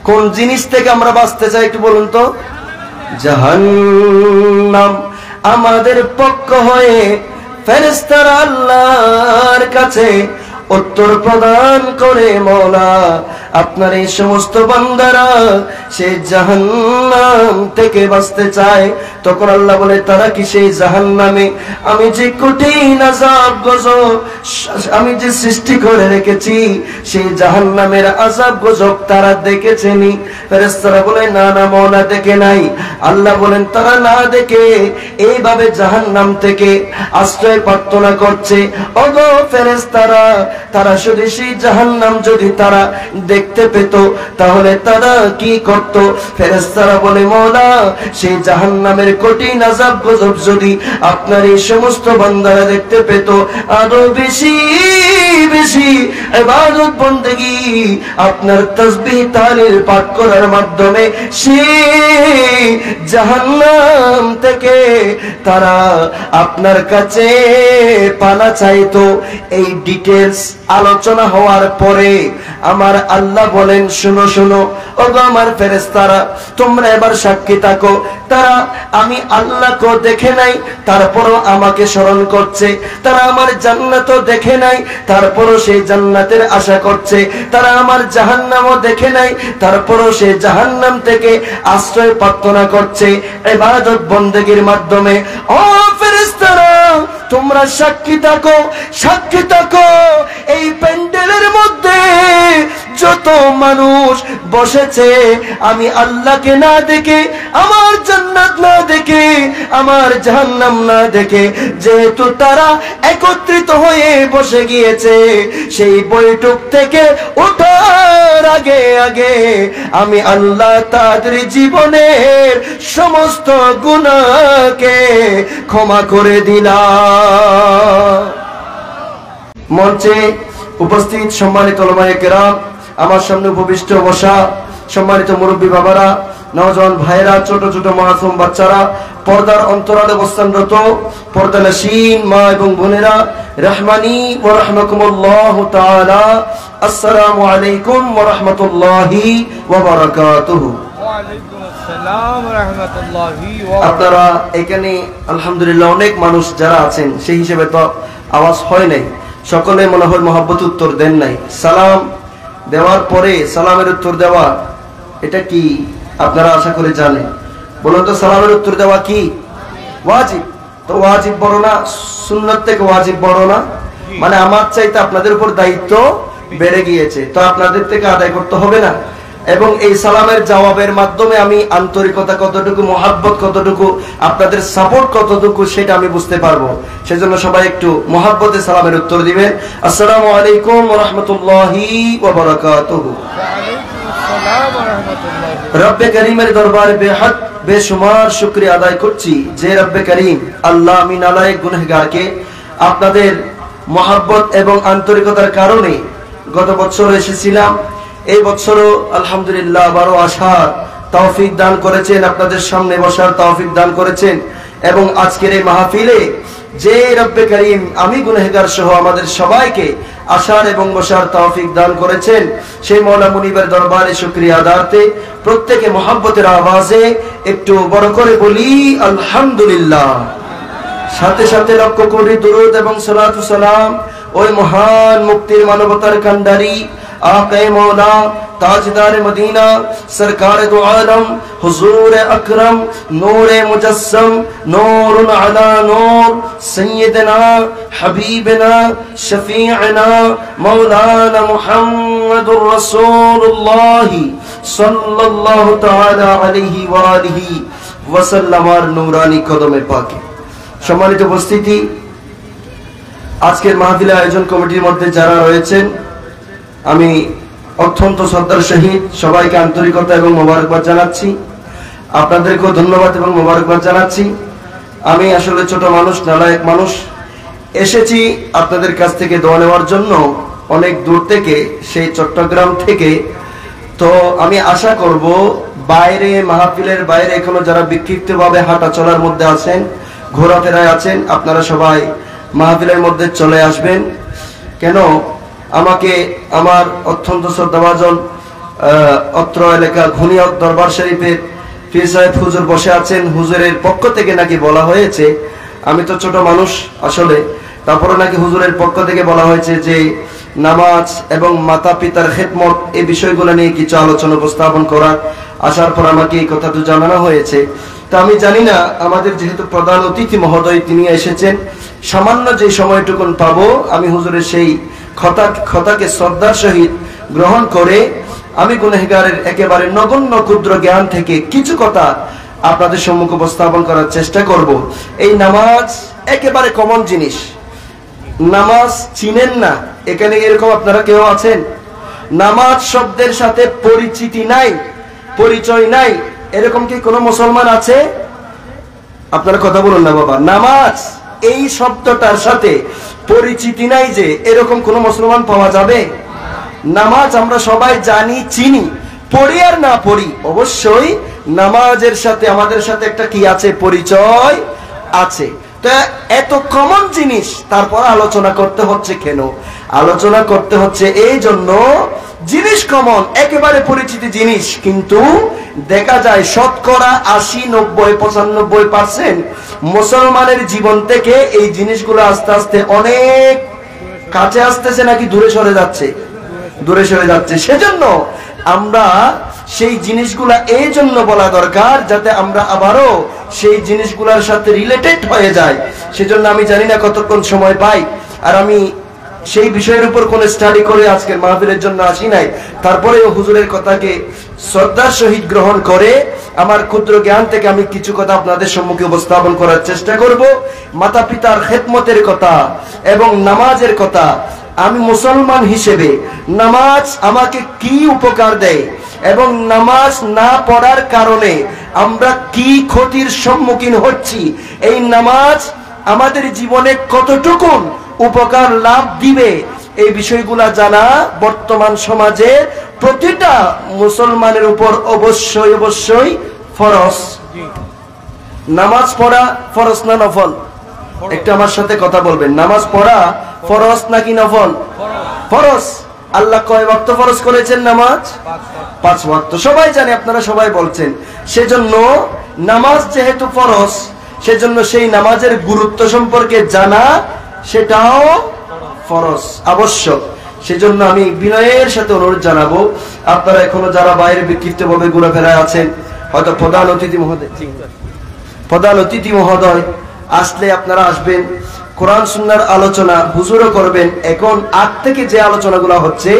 কোন জিনিস থেকে আমরা বাঁচতে চাই একটু বলুন তো? জাহান্নাম। আমাদের পক্ষ হয়ে ফেরেশতারা আল্লাহর কাছে উত্তর প্রদান করে, মওলা আপনার এই সমস্ত বান্দারা সেই জাহান্নাম থেকে বাঁচতে চায়। তখন আল্লাহ বলে, তারা কি সেই জাহান্নামে আমি যে কঠিন আযাব গজব আমি যে সৃষ্টি করে রেখেছি সেই জাহান্নামের আযাব গজব তারা দেখেছেনি? ফেরেশতারা বলে, না না মওলা, দেখে নাই। আল্লাহ বলেন, তারা না দেখে এইভাবে জাহান্নাম থেকে আশ্রয় প্রার্থনা করছে। ওগো ফেরেশতারা, তারা শুধু সেই জাহান্নাম যদি তারা দেখতে পেত তাহলে তারা কি করত? ফেরেশতারা বলে, মওলা সেই জাহান্নামের কঠিন আযাব গজব যদি আপনার এই সমস্ত বান্দারা দেখতে পেত, আরো বেশি বেশি ইবাদত বন্দেগী আপনার তাসবিহ তাহলিল পাঠ করার মাধ্যমে সেই জাহান্নাম থেকে তারা আপনার কাছে পানা চাইতো। এই ডিটেইলস আলোচনা হওয়ার পরে আমার আল্লাহ বলেন, শুনো শুনো ওগো আমার ফেরেশতারা, তোমরা এবার সাক্ষী থাকো। তারা আমি আল্লাহকে দেখে নাই, তারপরও আমাকে স্মরণ করছে। তারা আমার জান্নাতও দেখে নাই, তারপরও সেই জান্নাতের আশা করছে। তারা আমার জাহান্নামও দেখে নাই, তারপরও সেই জাহান্নাম থেকে আশ্রয় প্রার্থনা করছে ইবাদত বন্দেগীর মাধ্যমে। ও ফেরেশতারা, তোমরা সাক্ষী থাকো, সাক্ষী থাকো। এই প্যান্ডেলের মধ্যে যত মানুষ বসেছে আমি আল্লাহকে না দেখে, আমার জান্নাত না দেখে, আমার জাহান্নাম না দেখে, যেহেতু তারা একত্রিত হয়ে বসে গিয়েছে, সেই বৈঠক থেকে ওঠার আগে আগে আমি আল্লাহ তাদের জীবনের সমস্ত গুনাহকে ক্ষমা করে দিলাম। মঞ্চে উপস্থিত সম্মানিত উলামায়ে কেরাম, আমার সামনে উপবিষ্ট বসা সম্মানিত মুরব্বী বাবারা, নওজওয়ান ভাইরা, ছোট ছোট মাসুম বাচ্চারা, পর্দার অন্তরালে অবস্থানরত পর্দানশীন মা এবং বোনেরা, রহমানি ওয়া রাহমাকুমুল্লাহু তাআলা, আসসালামু আলাইকুম ওয়া রাহমাতুল্লাহি ওয়া বারাকাতুহু। ওয়া আলাইকুম আসসালাম ওয়া রাহমাতুল্লাহি ওয়া বারাকাতুহু। আপনারা এখানে আলহামদুলিল্লাহ অনেক মানুষ যারা আছেন, সেই হিসেবে তো আওয়াজ হয় নাই, সকলে মনে হয় মহব্বত উত্তর দেন নাই। সালাম দেওয়ার পরে সালামের উত্তর দেওয়া, এটা কি আপনারা আশা করে জানেন? বলুন তো, সালামের উত্তর দেওয়া কি ওয়াজিব? তো ওয়াজিব বড় না সুন্নাত থেকে ওয়াজিব বড় না? মানে আমার চাইতে আপনাদের উপর দায়িত্ব বেড়ে গিয়েছে, তো আপনাদের থেকে আদায় করতে হবে না? এবং এই সালামের জবাবের মাধ্যমে আমি আন্তরিকতা কতটুকু, মহাব্বত কতটুকু, আপনাদের সাপোর্ট কতটুকু সেটা আমি বুঝতে পারবো। সেজন্য সবাই একটু মহাব্বতে সালামের উত্তর দিবেন। আসসালামু আলাইকুম ওয়া রাহমাতুল্লাহি ওয়া বারাকাতুহু। ওয়া আলাইকুম আসসালাম ওয়া রাহমাতুল্লাহি। রব্বে করিমের দরবারে বেহদ বেশুমার শুকরিয়া আদায় করছি যে রব্বে করিম আল্লাহ, আমি নালায়েক গুনাহগারকে আপনাদের মহাব্বত এবং আন্তরিকতার কারণে গত বছর এসেছিলাম। এই বছরও আলহামদুলিল্লাহ আবারও আসার তৌফিক দান করেছেন, আপনাদের সামনে বসার তৌফিক দান করেছেন। এবং আজকের এই মাহফিলে যে রব্বে করিম আমি গুনাহগার সহ আমাদের সবাইকে আসার এবং বসার তৌফিক দান করেছেন, সেই মওলা মুনিবের দরবারে শুকরিয়া আদাতে প্রত্যেকে মহব্বতের আওয়াজে একটু বড় করে বলি আলহামদুলিল্লাহ। সাথে সাথে লক্ষ কোটি দুরূদ এবং সালাতু সালাম ওই মহান মুক্তির মানবতার কান্ডারি आक़े मौला ताजदार मदीना सरकार दो आलम हुजूर अकरम नूर मुजस्सम नूरुन अला नूर सय्यदना हबीबना शफीअना मौलाना मुहम्मदुर रसूलुल्लाह सल्लल्लाहु ताला अलैहि व आलिहि वसल्लमार नूरानी कदमे पाके। सम्मानित उपस्थिति, আজকের মাহফিলে আয়োজন কমিটির মধ্যে যারা রয়েছেন আমি অত্যন্ত শ্রদ্ধার সহিত সবাইকে আন্তরিকতা এবং মোবারকবাদ জানাচ্ছি। আপনাদেরকেও ধন্যবাদ এবং মোবারকবাদ জানাচ্ছি। আমি আসলে ছোট মানুষ, নালায়েক মানুষ, এসেছি আপনাদের কাছ থেকে দোয়া নেওয়ার জন্য অনেক দূর থেকে, সেই চট্টগ্রাম থেকে। তো আমি আশা করব বাইরে, মাহফিলের বাইরে এখনো যারা বিক্ষিপ্তভাবে হাঁটা চলার মধ্যে আছেন, ঘোরাফেরায় আছেন, আপনারা সবাই মাহফিলের মধ্যে চলে আসবেন। কেন আমাকে আমার অত্যন্ত শ্রদ্ধাভাজন অত্র এলাকা ঘুনিয়ত দরবার শরীফের পীর সাহেব হুজুর বসে আছেন, হুজুরের পক্ষ থেকে নাকি বলা হয়েছে, আমি তো ছোট মানুষ আসলে, তারপরে নাকি হুজুরের পক্ষ থেকে বলা হয়েছে যে নামাজ এবং মাতা পিতার খেদমত এই বিষয়গুলো নিয়ে কিছু আলোচনা উপস্থাপন করার। আসার পর আমাকে এই কথা তো জানানো হয়েছে। তা আমি জানি না, আমাদের যেহেতু প্রধান অতিথি মহোদয় তিনি এসেছেন, সামান্য যে সময়টুকুন পাবো আমি হুজুরের সেই কথাকে শ্রদ্ধার সহিত গ্রহণ করে আমি গুনাহগারের একেবারে নগণ্য ক্ষুদ্র জ্ঞান থেকে কিছু কথা আপনাদের সম্মুখে উপস্থাপন করার চেষ্টা করব। এই নামাজ একেবারে কমন জিনিস, নামাজ চিনেন না এখানে এরকম আপনারা কেউ আছেন? নামাজ শব্দের সাথে পরিচিতি নাই, পরিচয় নাই, এরকম কি কোনো মুসলমান আছে? আপনারা কথা বলুন না বাবা। নামাজ এই শব্দটার সাথে পরিচিতি নাই যে, এরকম কোনো মুসলমান পাওয়া যাবে? নামাজ আমরা সবাই জানি, চিনি, পড়ি আর না পড়ি, অবশ্যই নামাজের সাথে আমাদের সাথে একটা কি আছে? পরিচয় আছে। তো এত কমন জিনিস তারপর আলোচনা করতে হচ্ছে কেন? আলোচনা করতে হচ্ছে এই জন্য, জিনিস কমন, একেবারে পরিচিত জিনিস, কিন্তু দেখা যায় শতকরা 80, 90, 95% মুসলমানের জীবন থেকে এই জিনিসগুলো আস্তে আস্তে অনেক কাছে আসতেছে নাকি দূরে সরে যাচ্ছে? দূরে সরে যাচ্ছে। সেজন্য আমরা সেই জিনিসগুলা এই জন্য বলা দরকার যাতে আমরা আবারও সেই জিনিসগুলোর সাথে রিলেটেড হয়ে যায়। সেজন্য আমি জানি না কতক্ষণ সময় পাই, আর আমি সেই বিষয়ের উপর কোন স্টাডি করে আজকের মাহফিলের জন্য আসি নাই। তারপরেও হুজুরের কথাকে শ্রদ্ধার সহিত গ্রহণ করে আমার ক্ষুদ্র জ্ঞান থেকে আমি কিছু কথা আপনাদের সম্মুখে উপস্থাপন করার চেষ্টা করব। মাতা পিতার খেদমতের কথা এবং নামাজের কথা, আমি মুসলমান হিসেবে নামাজ আমাকে কি উপকার দেয় এবং নামাজ না পড়ার কারণে আমরা কি ক্ষতির সম্মুখীন হচ্ছি, এই নামাজ আমাদের জীবনে কতটুকু উপকার লাভ দিবে, এই বিষয়গুলা জানা বর্তমান সমাজে প্রতিটা মুসলমানের উপর অবশ্যই অবশ্যই ফরজ। নামাজ পড়া ফরজ না নফল? একটু আমার সাথে কথা বলবেন। নামাজ পড়া ফরজ নাকি নফল? ফরজ। আল্লাহ কয় ওয়াক্ত ফরজ করেছেন? নামাজ 5 ওয়াক্ত। সবাই জানে, আপনারা সবাই বলছেন। সেজন্য নামাজ যেহেতু ফরজ, সেজন্য সেই নামাজের গুরুত্ব সম্পর্কে জানা সেটাও ফরজ, আবশ্যক। সেজন্য আমি বিনয়ের সাথে অনুরোধ জানাবো, আপনারা এখনো যারা বাইরে বিক্ষিপ্ত ভাবে ঘুরেফেরায় আছেন, হয়তো প্রধান অতিথি মহোদয় আসলে আপনারা আসবেন, কোরআন সুন্নাহর আলোচনা হুজুরও করবেন। এখন আগ থেকে যে আলোচনাগুলো হচ্ছে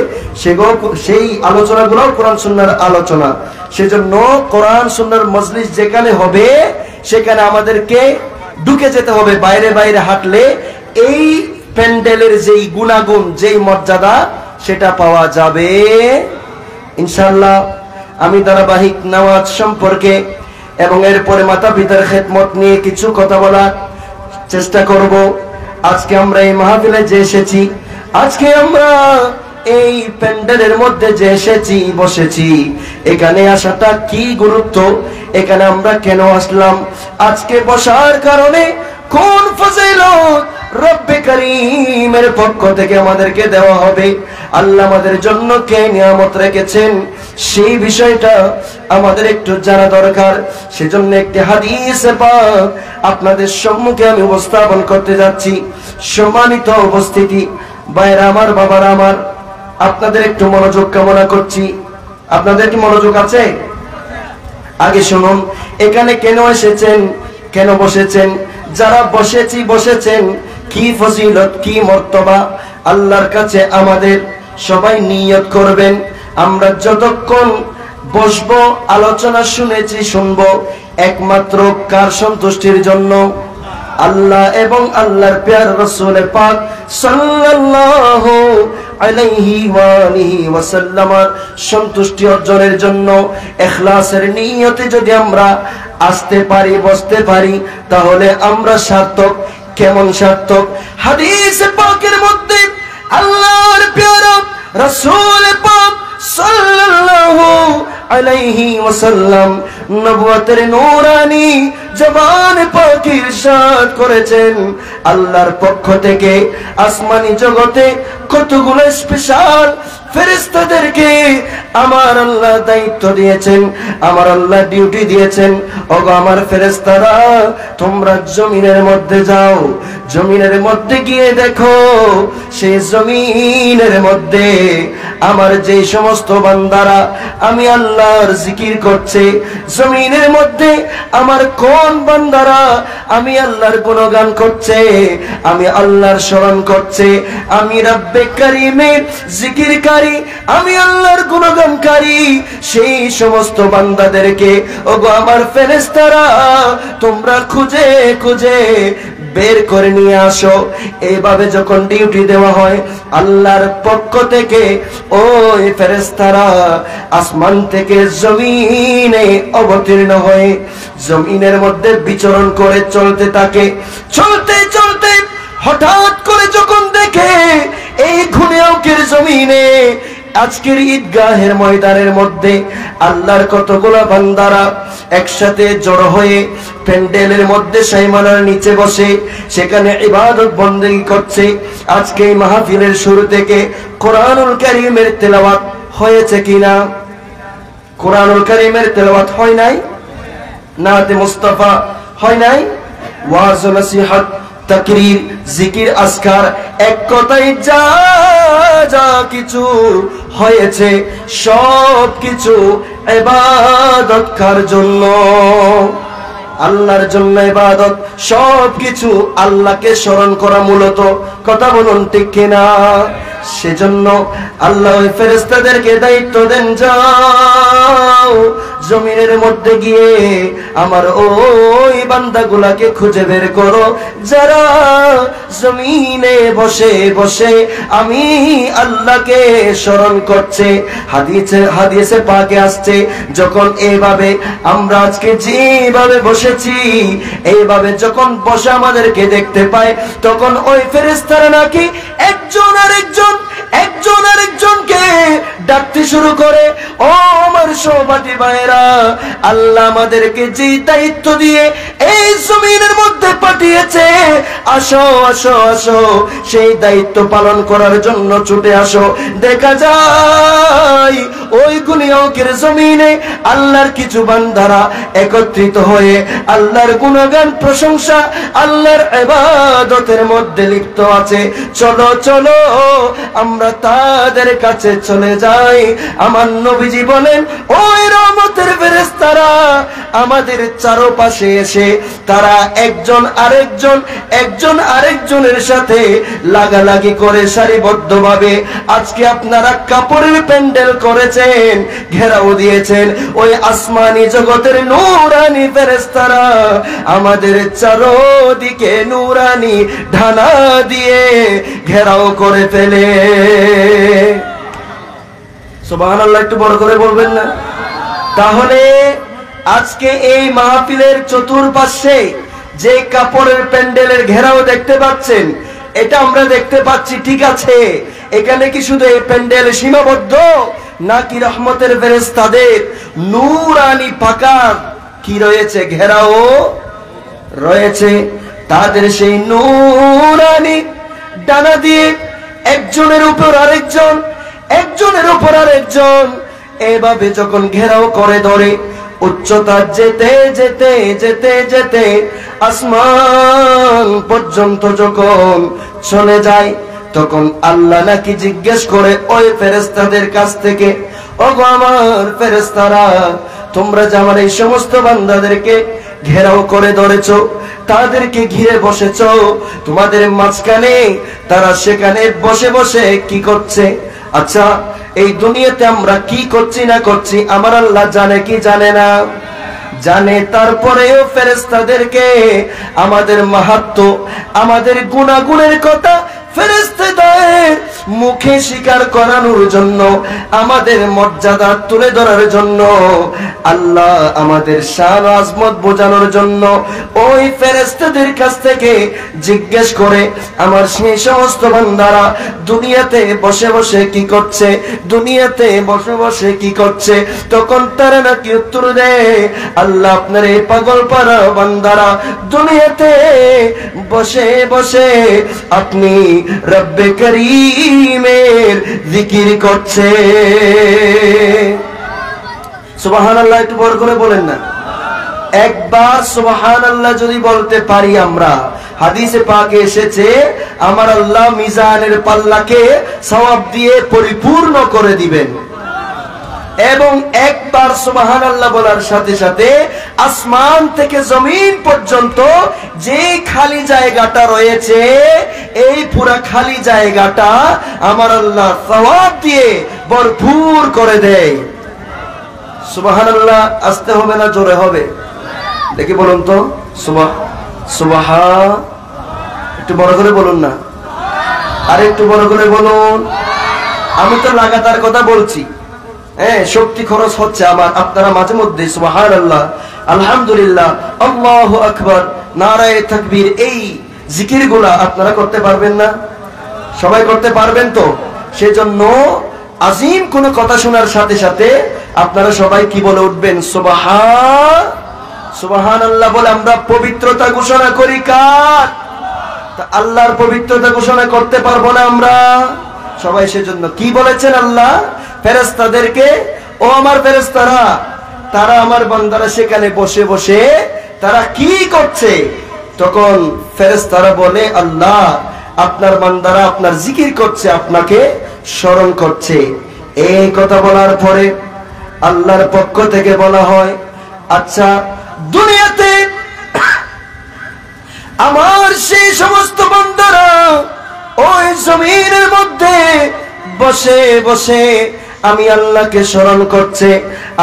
সেই আলোচনাগুলো কোরআন সুন্নাহর আলোচনা। সেজন্য কোরআন সুন্নাহর মজলিস যেখানে হবে সেখানে আমাদেরকে ঢুকে যেতে হবে। বাইরে বাইরে হাঁটলে এই প্যান্ডেলের যেই গুণাগুণ, যেই মর্যাদা, সেটা পাওয়া যাবে ইনশাআল্লাহ। আমি ধারাবাহিক নামাজ সম্পর্কে এবং এরপরে মাতা পিতার খেদমত নিয়ে কিছু কথা বলার চেষ্টা করব। আজকে আমরা এই মাহফিলে যে এসেছি, আজকে আমরা এই প্যান্ডেলের মধ্যে যে এসেছি, বসেছি, এখানে আসাটা কি গুরুত্ব, এখানে আমরা কেন আসলাম, আজকে বসার কারণে কোন ফজিলত রব্বে করিমের পক্ষ থেকে আমাদেরকে দেওয়া হবে, আল্লাহ আমাদের জন্য কে নিয়ামত রেখেছেন, সেই বিষয়টা আমাদের একটু জানা দরকার। সেজন্য একটি হাদিস পাক আপনাদের সম্মুখে আমি উপস্থাপন করতে যাচ্ছি। সম্মানিত উপস্থিতি, ভাইরা আমার, বাবারা আমার, আপনাদের একটু মনোযোগ কামনা করছি। আপনাদের কি মনোযোগ আছে? আগে শুনুন, এখানে কেন এসেছেন, কেন বসেছেন, যারা বসেছেন কি ফজিলত, কি মর্তবা আল্লাহর কাছে আমাদের সবাই নিয়ত করবেন। আমরা যতক্ষণ বসবো, আলোচনা শুনবো, একমাত্র কার সন্তুষ্টির জন্য? আল্লাহ এবং আল্লাহর প্যার রাসূল পাক সাল্লাল্লাহু আলাইহি ওয়া আলিহি ওয়াসাল্লামের সন্তুষ্টি অর্জনের জন্য ইখলাসের নিয়তে যদি আমরা আসতে পারি, বসতে পারি, তাহলে আমরা সার্থক। কেমন সার্থক? হাদিস পাকের মধ্যে আল্লাহর প্যারা রাসূল পাক সাল্লাল্লাহু আলাইহি ওয়াসাল্লাম নবুয়তের নূরানি জবান পাক ইরশাদ করেছেন, আল্লাহর পক্ষ থেকে আসমানি জগতে কতগুলো স্পেশাল ফেরেশতাদেরকে আমার আল্লাহ দায়িত্ব দিয়েছেন, আমার আল্লাহ ডিউটি দিয়েছেন। ওগো আমার ফেরেশতারা, তোমরা জমিনের মধ্যে যাও, জমিনের মধ্যে গিয়ে দেখো সেই জমিনের মধ্যে আমার যে সমস্ত বান্দারা আমি আল্লাহর জিকির করছে, জমিনের মধ্যে আমার কোন বান্দারা আমি আল্লাহর গুণগান করছে, আমি আল্লাহর স্মরণ করছে, আমি রব্বে কারীমের জিকিরকারী, আমি আল্লাহর গুণগানকারী, সেই সমস্ত বান্দাদেরকে ওগো আমার ফেরেশতারা তোমরা খুঁজে খুঁজে বের করে নিয়ে আসো। এইভাবে যখন ডিউটি দেওয়া হয় আল্লাহর পক্ষ থেকে, ওই ফেরেশতারা আসমান থেকে জমিনে অবতীর্ণ হয়ে জমিনের মধ্যে বিচরণ করে চলতে থাকে। চলতে চলতে হঠাৎ করে যখন দেখে এই ঘুনিয়াউকের জমিনে আজকের ঈদগাহের ময়দানের মধ্যে আল্লাহর কতগুলো বান্দারা একসাথে জড়ো হয়ে প্যান্ডেলের মধ্যে সাইমানার নিচে বসে সেখানে ইবাদত বন্দেগী করছে। আজকে এই মাহফিলের শুরু থেকে কোরআনুল কারীমের তেলাওয়াত হয়েছে কিনা? কোরআনুল কারীমের তেলাওয়াত হয় নাই? নাতে মুস্তাফা হয় নাই? ওয়াজ ও নসিহত, তাকরীর, জিকির, আজকার, এক কথায় যা যা কিছু হয়েছে সব কিছু ইবাদত কার জন্য? আল্লাহর জন্য ইবাদত। সব কিছু আল্লাহকে স্মরণ করা মূলত। কথা বলুন ঠিক কিনা? সেজন্য আল্লাহ ওই ফেরেশতাদেরকে দায়িত্ব দেন, যাও জমিনের মধ্যে গিয়ে আমার ওই বান্দাগুলাকে খুঁজে বের করো যারা জমিনে বসে বসে আমি আল্লাহকে স্মরণ করছে। হাদিসে পাকে আসছে, যখন এইভাবে আমরা আজকে যেভাবে বসেছি এইভাবে যখন বসে আমাদেরকে দেখতে পায়, তখন ওই ফেরেশতারা নাকি একজন আরেকজনকে ডাকতে শুরু করে, ও আমার সহপাঠী ভাইরা, আল্লাহ আমাদেরকে যে দায়িত্ব দিয়ে এই জমিনের মধ্যে পাঠিয়েছে, আসো আসো আসো সেই দায়িত্ব পালন করার জন্য ছুটে আসো। দেখা যায় ওই গুনিয়াউকের জমিনে আল্লাহর কিছু বান্দারা একত্রিত হয়ে আল্লাহর গুণগান, প্রশংসা, আল্লাহর ইবাদতের মধ্যে লিপ্ত আছে। চলো চলো আমরা তাদের কাছে চলে যাই। আমার নবীজি বলেন, ওই রহমতের ফেরেশতারা আমাদের চারপাশে এসে তারা একজন আরেকজনের সাথে লাগালাগি করে সারিবদ্ধভাবে, আজকে আপনারা কাপড়ের প্যান্ডেল করেছেন, ঘেরাও দিয়েছেন, ওই আসমানি জগতের নূরানি ফেরেশতারা আমাদের চারদিকে নূরানি ঢানা দিয়ে ঘেরাও করে ফেলে। সুবহানাল্লাহ, একটু বড় করে বলবেন না? তাহলে আজকে এই মাহফিলের চতুর্পাশে যে কাপড়ের প্যান্ডেলের ঘেরাও দেখতে পাচ্ছেন, এটা আমরা দেখতে পাচ্ছি, ঠিক আছে। এখানে কি শুধু এই প্যান্ডেল সীমাবদ্ধ, নাকি রহমতের ফেরেশতাদের নূরানি পাকা কি রয়েছে, ঘেরাও রয়েছে? তাদের সেই নূরানি ডানা দিয়ে একজনের উপর আরেকজন এভাবে যখন ঘেরাও করে ধরে, উচ্চতা যেতে যেতে যেতে যেতে আসমান পর্যন্ত যখন চলে যায়, তখন আল্লাহ নাকি জিজ্ঞেস করে ওই ফেরেশতাদের কাছ থেকে, ওগো আমার ফেরেশতারা, তোমরা যে আমার এই সমস্ত বান্দাদেরকে ঘেরাও করে ধরেছো, তাদেরকে ঘিরে বসেছ, তোমাদের মাঝখানে তারা সেখানে বসে বসে কি করছে? আচ্ছা, এই দুনিয়াতে আমরা কি করছি না করছি আমার আল্লাহ জানে কি জানে না? জানে। তারপরেও ফেরেশতাদেরকে আমাদের মাহাত্ম্য, আমাদের গুণাগুণের কথা ফেরেশতাদের মুখে স্বীকার করানোর জন্য, আমাদের মর্যাদা তুলে ধরার জন্য, আল্লাহ আমাদের শান আজমত বোঝানোর জন্য ওই ফেরেশতাদের কাছ থেকে জিজ্ঞেস করে আমার সেই সমস্ত বান্দারা দুনিয়াতে বসে বসে কি করছে, দুনিয়াতে বসে বসে কি করছে? তখন তারা নাকি উত্তর দেয়, আল্লাহ আপনার এই পাগল পারা বান্দারা দুনিয়াতে বসে বসে আপনি রব্বে কারীম কারীমের জিকির করছে। সুবহানাল্লাহ, একটু বড় করে বলেন না। একবার সুবহানাল্লাহ যদি বলতে পারি আমরা, হাদিসে পাকে এসেছে আমার আল্লাহ মিজানের পাল্লাকে সওয়াব দিয়ে পরিপূর্ণ করে দিবেন। এবং একবার সুবহানাল্লাহ বলার সাথে সাথে আসমান থেকে জমিন পর্যন্ত যে খালি জায়গাটা রয়েছে এই পুরা খালি জায়গাটা আমার আল্লাহ সওয়াব দিয়ে ভরপুর করে দেয়। সুবহানাল্লাহ আসতে হবে না জোরে হবে? দেখি বলুন তো, সুবহান, একটু বড় করে বলুন না, আরে একটু বড় করে বলুন। আমি তো লাগাতার কথা বলছি, হ্যাঁ, শক্তি খরচ হচ্ছে আমার। আপনারা মাঝে মধ্যে সুবহানাল্লাহ, আলহামদুলিল্লাহ, আল্লাহু আকবার, নারায়ে তাকবীর এই জিকিরগুলা আপনারা করতে পারবেন না? সবাই করতে পারবেন তো? সেজন্য আজিম কোন কথা শোনার সাথে সাথে আপনারা সবাই কি বলে উঠবেন? সুবহানাল্লাহ বলে আমরা পবিত্রতা ঘোষণা করি কার? আল্লাহর পবিত্রতা ঘোষণা করতে পারবো না আমরা সবাই? সেজন্য কি বলেছেন আল্লাহ ফেরেশতাদেরকে? ও আমার ফেরেশতারা, তারা আমার বান্দারা সেখানে বসে বসে তারা কি করছে? তখন ফেরেশতারা বলে আল্লাহ আপনার বান্দারা আপনার জিকির করছে, আপনাকে স্মরণ করছে। এই কথা বলার পরে আল্লাহর পক্ষ থেকে বলা হয়, আচ্ছা দুনিয়াতে আমার সেই সমস্ত বান্দারা ওই জমিনের মধ্যে বসে বসে আমি আল্লাহকে স্মরণ করছে,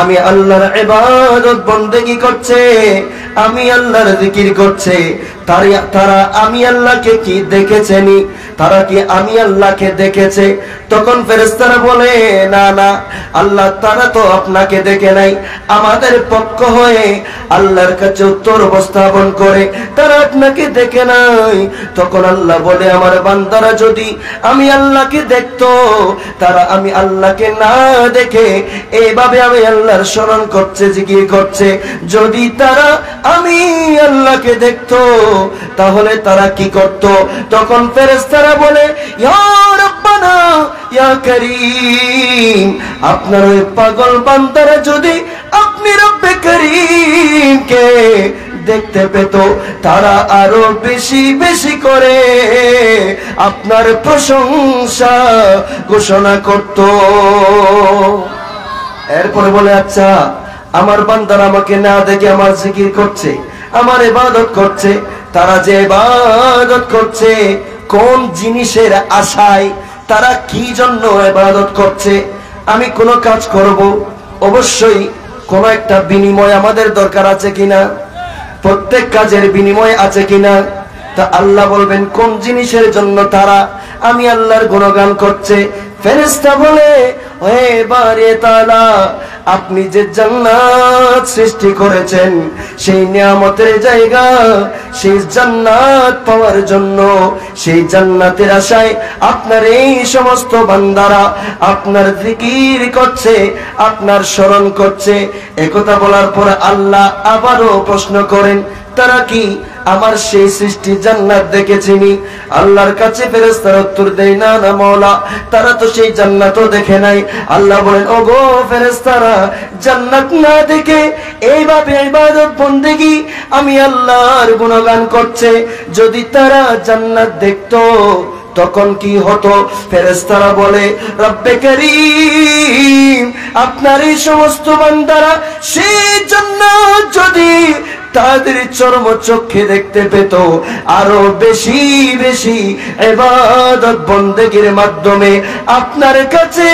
আমি আল্লাহর ইবাদত বন্দেগী করছে, আমি আল্লাহর জিকির করছে, তারা আমি আল্লাহকে কি দেখেছেনি? তারা কি আমি আল্লাহকে দেখেছে? তখন ফেরেশতারা বলে না না আল্লাহ, তারা তো আপনাকে দেখে নাই। আমাদের পক্ষ হয়ে আল্লাহর কাছে উত্তর উপস্থাপন করে তারা আপনাকে দেখে নাই। তখন আল্লাহ বলে আমার বান্দারা যদি আমি আল্লাহকে দেখতো, তারা আমি আল্লাহকে না দেখে এইভাবে আমি আল্লাহর স্মরণ করছে, জিকির করছে। যদি তারা আমি আল্লাহকে দেখতো তাহলে তারা কি করত? তখন ফেরেশতারা বলে ইয়া রাব্বানা ইয়া কারীম, আপনার ওই পাগল বান্দারা যদি আপনি রব্বে করিমকে দেখতে পেত তারা আরো বেশি বেশি করে আপনার প্রশংসা ঘোষণা করত। এরপরে বলে আচ্ছা আমার বান্দারা আমাকে না দেখে আমার জিকির করছে, আমার ইবাদত করছে, তারা যে ইবাদত করছে কোন জিনিসের আশায়, তারা কি জন্য ইবাদত করছে? আমি কোন কাজ করব, অবশ্যই কোন একটা বিনিময় আমাদের দরকার আছে কিনা? প্রত্যেক কাজের বিনিময় আছে কিনা? তা আল্লাহ বলবেন কোন জিনিসের জন্য তারা আমি আল্লাহর গুণগান করছে। ফেরেশতা বলে হে বারে তাআলা, আপনি যে জান্নাত সৃষ্টি করেছেন সেই নিয়ামতের জায়গা, সেই জান্নাত পাওয়ার জন্য, সেই জান্নাতের আশায় আপনার এই সমস্ত বান্দারা আপনার জিকির করছে, আপনার স্মরণ করছে। একথা বলার পর আল্লাহ আবারও প্রশ্ন করেন তারা কি আমার সেই সৃষ্টি জান্নাত দেখেছিনি? আল্লাহর কাছে ফেরেশতারা উত্তর দেয় না না মাওলা, তারা তো সেই জান্নাতও দেখে নাই। আল্লাহ বলেন ওগো ফেরেশতারা, জান্নাত না দেখে এইভাবে ইবাদত বন্দেগী আমি আল্লাহর গুণগান করছে, যদি তারা জান্নাত দেখতো তখন কি হতো? ফেরেশতারা বলে রব্বে করিম, আপনার এই সমস্ত বান্দারা সেই জান্নাত যদি তাদের চর্মচক্ষে দেখতে পেত, আরো বেশি বেশি ইবাদত বন্দেগীর মাধ্যমে আপনার কাছে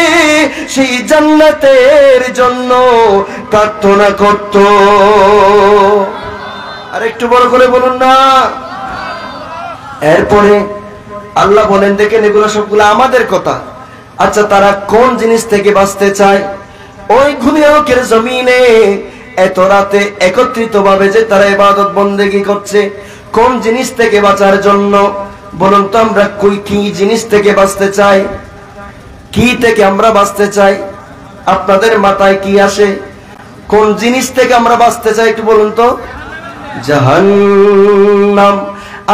সেই জান্নাতের জন্য প্রার্থনা করত। আর একটু বড় করে বলুন না। এরপরে আল্লাহ বলেন দেখেন এগুলো সবগুলো আমাদের কথা। আচ্ছা তারা কোন জিনিস থেকে বাঁচতে চায়? ওই দুনিয়ার জমিনে এত রাতে একত্রিত ভাবে যে তারা ইবাদত বন্দেগী করছে, কোন জিনিস থেকে বাঁচার জন্য? বলুন তো আমরা কি জিনিস থেকে বাঁচতে চাই? কি থেকে আমরা বাঁচতে চাই? আপনাদের মাথায় কি আসে? কোন জিনিস থেকে আমরা বাঁচতে চাই একটু বলুন তো? জাহান্নাম।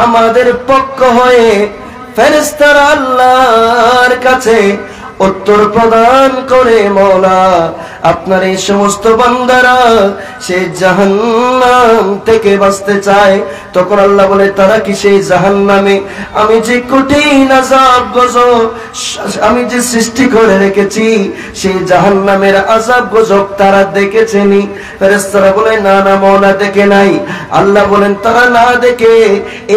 আমাদের পক্ষ হয়ে ফেরেশতারা আল্লাহর কাছে উত্তর প্রদান করে, মওলা আপনার এই সমস্ত বান্দারা সেই জাহান্নাম থেকে বাঁচতে চায়। তখন আল্লাহ বলে, তারা কি সেই জাহান্নামে আমি যে কঠিন আযাব গজব আমি যে সৃষ্টি করে রেখেছি সেই জাহান্নামের আযাব গজব তারা দেখেছেনি? ফেরেশতারা বলে, না না মওলা, দেখে নাই। আল্লাহ বলেন, তারা না দেখে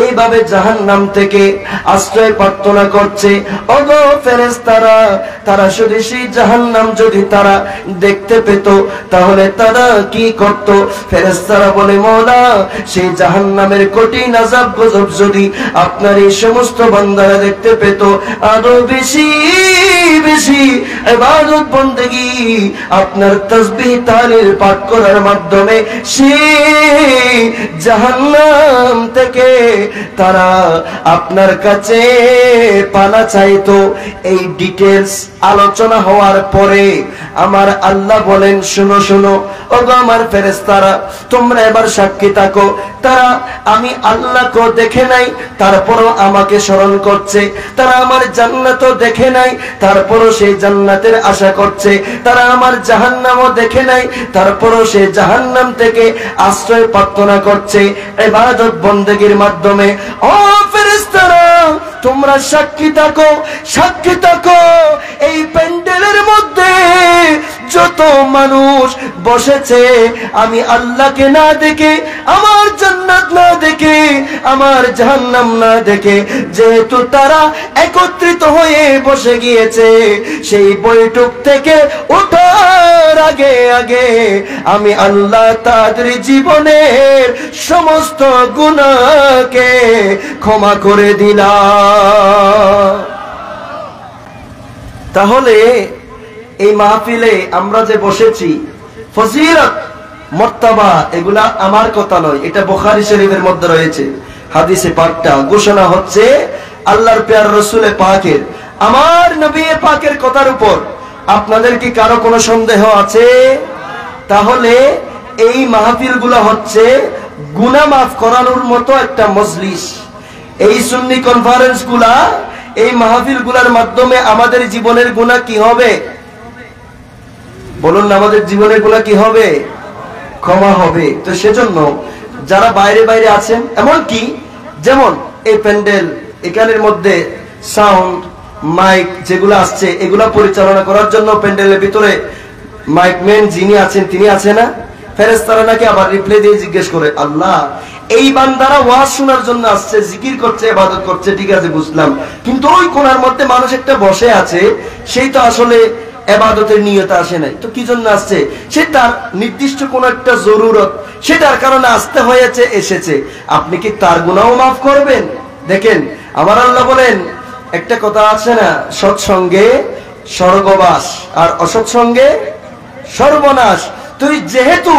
এইভাবে জাহান্নাম থেকে আশ্রয় প্রার্থনা করছে। ওগো ফেরেশতারা, তারা শুধু সেই জাহান্নাম যদি তারা দেখতে পেত তাহলে তারা কি করত? ফেরেশতারা বলে, মওলা সেই জাহান্নামের কঠিন আযাব গজব যদি আপনার এই সমস্ত বান্দারা দেখতে পেত, আরো বেশি বেশি ইবাদত বন্দেগী আপনার তাসবিহ তাহলিল পাঠ করার মাধ্যমে সেই জাহান্নাম থেকে তারা আপনার কাছে পানা চাইতো। এই ডিটেইলস আলোচনা হওয়ার পরে আমার আল্লাহ বলেন, শুনো শুনো ওগো আমার ফেরেশতারা, তোমরা এবার সাক্ষী থাকো। তারা আমি আল্লাহকে দেখে নাই, তারপরও আমাকে স্মরণ করছে। তারা আমার জান্নাতও দেখে নাই, তারপরও সেই জান্নাতের আশা করছে। তারা আমার জাহান্নামও দেখে নাই, তারপরও সেই জাহান্নাম থেকে আশ্রয় প্রার্থনা করছে ইবাদত বন্দেগীর মাধ্যমে। ও ফেরেশতারা, তোমরা সাক্ষী থাকো, সাক্ষী থাকো। এই প্যান্ডেলের মধ্যে যত মানুষ বসেছে আমি আল্লাহকে না দেখে, আমার জান্নাত না দেখে, আমার জাহান্নাম না দেখে, যেহেতু তারা একত্রিত হয়ে বসে গিয়েছে, সেই বৈঠক থেকে ওঠার আগে আগে আমি আল্লাহ তাদের জীবনের সমস্ত গুনাহকে ক্ষমা করে দিলাম। তাহলে এই মাহফিলে আমরা যে বসেছি, ফজিলত মর্তবা এগুলা আমার কথা নয়, এটা বুখারী শরীফের মধ্যে রয়েছে। হাদিসে পাকটা ঘোষণা হচ্ছে আল্লাহর প্রিয় রাসূল পাকের, আমার নবী পাকের কথার উপর আপনাদের কি কারো কোনো সন্দেহ আছে? তাহলে এই মাহফিলগুলো হচ্ছে গুনাহ মাফ করানোর মতো একটা মজলিস। এই সুন্নি কনফারেন্স গুলা, এই মাহফিল গুলার মাধ্যমে আমাদের জীবনের গুনাহ কি হবে? বলুন না, আমাদের জীবনের গুনাহ কি হবে? ক্ষমা হবে। তো সেজন্য যারা বাইরে বাইরে আছেন, এমনকি যেমন এই প্যান্ডেল, এখানের মধ্যে সাউন্ড মাইক যেগুলো আসছে এগুলা পরিচালনা করার জন্য প্যান্ডেলের ভিতরে মাইকম্যান যিনি আছেন তিনি আছে না? ফেরেশতারা নাকি আবার রিপ্লে দিয়ে জিজ্ঞেস করে, আল্লাহ এই বান্দারা ওয়াজ শোনার জন্য আসছে, জিকির করছে, ইবাদত করছে, ঠিক আছে বুঝলাম, কিন্তু ওই কোণার মধ্যে মানুষ একটা বসে আছে, সেই তো আসলে ইবাদতের নিয়তে আসে নাই, তো কি জন্য আসছে? সে তার নির্দিষ্ট কোন একটা জরুরত, সেটার কারণে আসতে হয়েছে, এসেছে। আপনি কি তার গুনাহও মাফ করবেন? দেখেন আমার আল্লাহ বলেন, একটা কথা আছে না, সৎসঙ্গে স্বর্গবাস আর অসৎসঙ্গে সর্বনাশ। তুই যেহেতু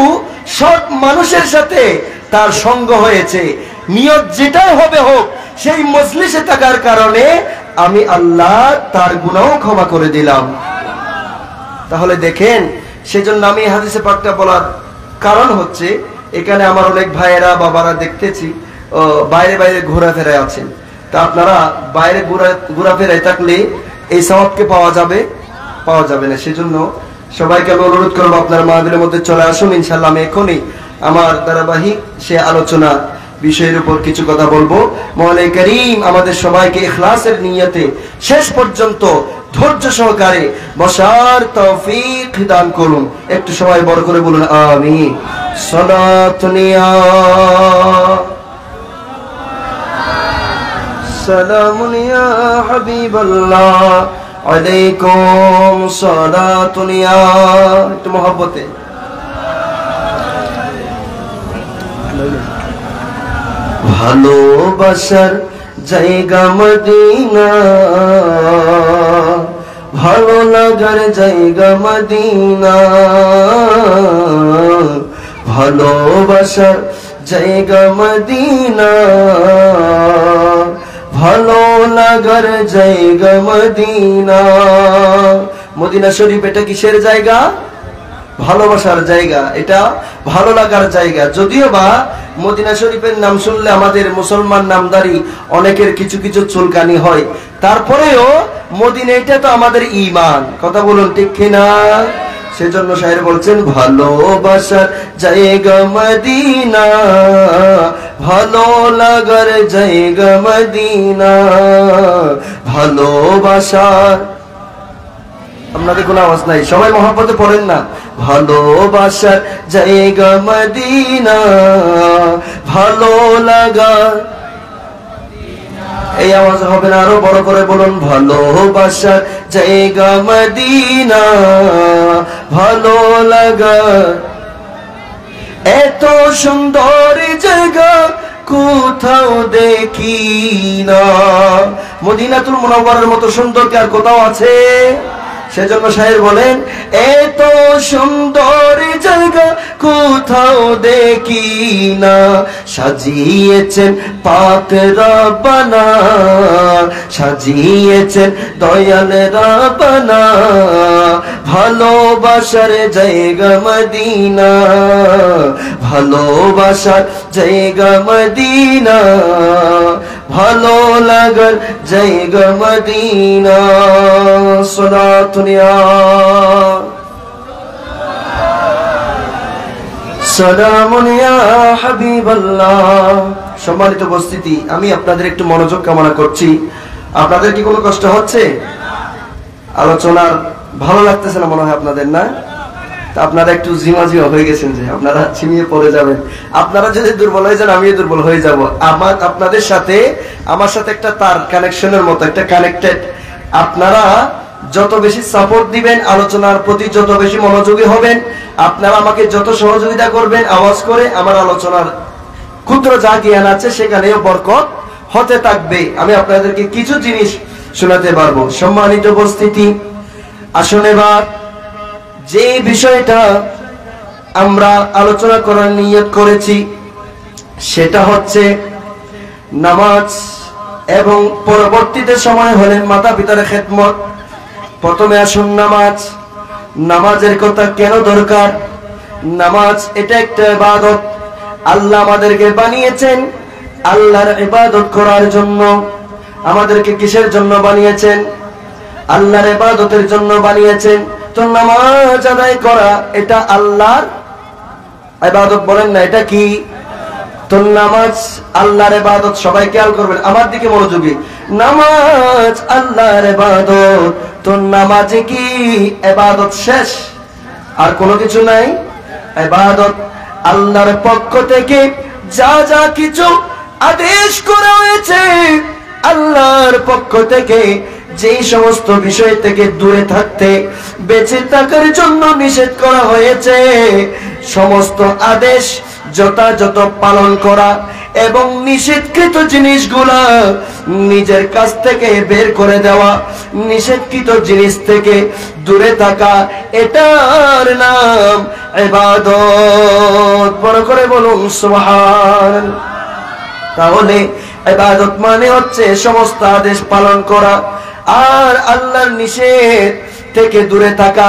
সৎ মানুষের সাথে তার সঙ্গ হয়েছে, নিয়ত যেটাই হবে হোক, সেই মজলিসে থাকার কারণে আমি আল্লাহ তার গুনাহও ক্ষমা করে দিলাম। তাহলে দেখেন, সেজন্য আমি হাদিসে পাকটা বলার কারণ হচ্ছে, এখানে আমার অনেক ভাইয়েরা বাবারা দেখতেছি বাইরে বাইরে ঘোরাফেরায় আছেন। তা আপনারা বাইরে ঘোরাফেরায় থাকলে এই সওয়াবকে পাওয়া যাবে? পাওয়া যাবে না। সেজন্য সবাইকে আমি অনুরোধ করবো, আপনার মাহফিলের মধ্যে চলে আসুন। ইনশাআল্লাহ আমি এখনই আমার ধারাবাহিক সে আলোচনা বিষয়ের উপর কিছু কথা বলবো। মওলা করিম আমাদের সবাইকে ইখলাসের নিয়তে শেষ পর্যন্ত ধৈর্য সহকারে বসার তৌফিক দান করুন। একটু সবাই বড় করে বলুন আমিন। সালাতুনিয়া সালামুনিয়া হাবিবাল্লাহ আলাইকুম সালাতুনিয়া, একটু মহব্বতে। ভালোবাসার জায়গা মদিনা, ভালো লাগার জায়গা মদিনা, ভালোবাসার জায়গা মদিনা, ভালো লাগার জায়গা মদিনা। মদিনা শরীফ এটা কিসের জায়গা? ভালোবাসার জায়গা, এটা ভালো লাগার জায়গা। যদিও বা মদিনা শরীফের নাম শুনলে আমাদের মুসলমান নামদারি অনেকের কিছু কিছু চুলকানি হয়, তারপরেও মদিনা এটা তো আমাদের ঈমান। কথা বলুন ঠিক কিনা? সেজন্য শায়ের বলছেন, ভালোবাসার জায়গা মদিনা, ভালো লাগার জায়গা মদিনা, ভালোবাসার। আপনাদের কোনো আওয়াজ নাই, সবাই মহব্বতে পড়েন না। ভালোবাসার জায়গা মদিনা, ভালো লাগা। এই আওয়াজ হবে না, আরো বড় করে বলুন, ভালোবাসার জায়গা মদিনা, ভালো লাগা। এত সুন্দর জায়গা কোথাও দেখি না। মদিনাতুল মুনাওয়ারার মতো সুন্দর কি আর কোথাও আছে? সেজন্য শায়ের বলেন, এত সুন্দর জায়গা কোথাও দেখি না, সাজিয়েছেন পাক রব্বানা, সাজিয়েছেন দয়াল রব্বানা, ভালোবাসার জায়গা মদিনা, ভালোবাসার জায়গা মদিনা, ভালো লাগার জায়গা মদিনা। সালাতুন ইয়া সালামুন ইয়া হাবিবাল্লাহ। সম্মানিত উপস্থিতি, আমি আপনাদের একটু মনোযোগ কামনা করছি। আপনাদের কি কোনো কষ্ট হচ্ছে? আলোচনার ভালো লাগতেছে না মনে হয় আপনাদের, না? আপনারা একটু জিমা হয়ে গেছেন, যে আপনারা ঝিমিয়ে পড়ে যাবেন। আপনারা যদি দুর্বল হয়ে যান, আমিও দুর্বল হয়ে যাব। আপনাদের সাথে আমার সাথে একটা তার কানেকশনের মতো, একটা কানেক্টেড। আপনারা যত বেশি সাপোর্ট দিবেন, আলোচনার প্রতি যত বেশি মনোযোগী হবেন, আপনারা আমাকে যত সহযোগিতা করবেন আওয়াজ করে, আমার আলোচনার ক্ষুদ্র যা জ্ঞান আছে সেখানেও বরকত হতে থাকবে। আমি আপনাদেরকে কিছু জিনিস শোনাতে পারবো। সম্মানিত উপস্থিতি, আসুন এবার যে বিষয়টা আমরা আলোচনা করার নিয়ত করেছি সেটা হচ্ছে নামাজ, এবং পরবর্তীতে সময় হলে মাতা পিতার খেদমত। প্রথমে আসুন নামাজ। নামাজের কথা কেন দরকার? নামাজ এটা একটা ইবাদত। আল্লাহ আমাদেরকে বানিয়েছেন আল্লাহর ইবাদত করার জন্য। আমাদেরকে কিসের জন্য বানিয়েছেন? আল্লাহর ইবাদতের জন্য বানিয়েছেন। তো নামাজ আদায় করা এটা আল্লাহর ইবাদত, বলেন না এটা কি? তো নামাজ আল্লাহর ইবাদত। সবাই খেয়াল করবেন, আমার দিকে মনোযোগী। নামাজ আল্লাহর ইবাদত। তো নামাজে কি ইবাদত শেষ? আর কোনো কিছু নাই? ইবাদত আল্লাহর পক্ষ থেকে যা যা কিছু আদেশ করা হয়েছে, আল্লাহর পক্ষ থেকে যেই সমস্ত বিষয় থেকে দূরে থাকতে, বেঁচে থাকার জন্য নিষেধ করা হয়েছে, সমস্ত আদেশ যথাযথ পালন করা এবং নিষেধকৃত জিনিসগুলা নিজের কাছ থেকে বের করে দেওয়া, নিষেধকৃত জিনিস থেকে দূরে থাকা, এটার নাম ইবাদত। বড় করে বলুন সুবহানাল্লাহ। তাহলে ইবাদত মানে হচ্ছে সমস্ত আদেশ পালন করা আর আল্লাহর নিষেধ থেকে দূরে থাকা।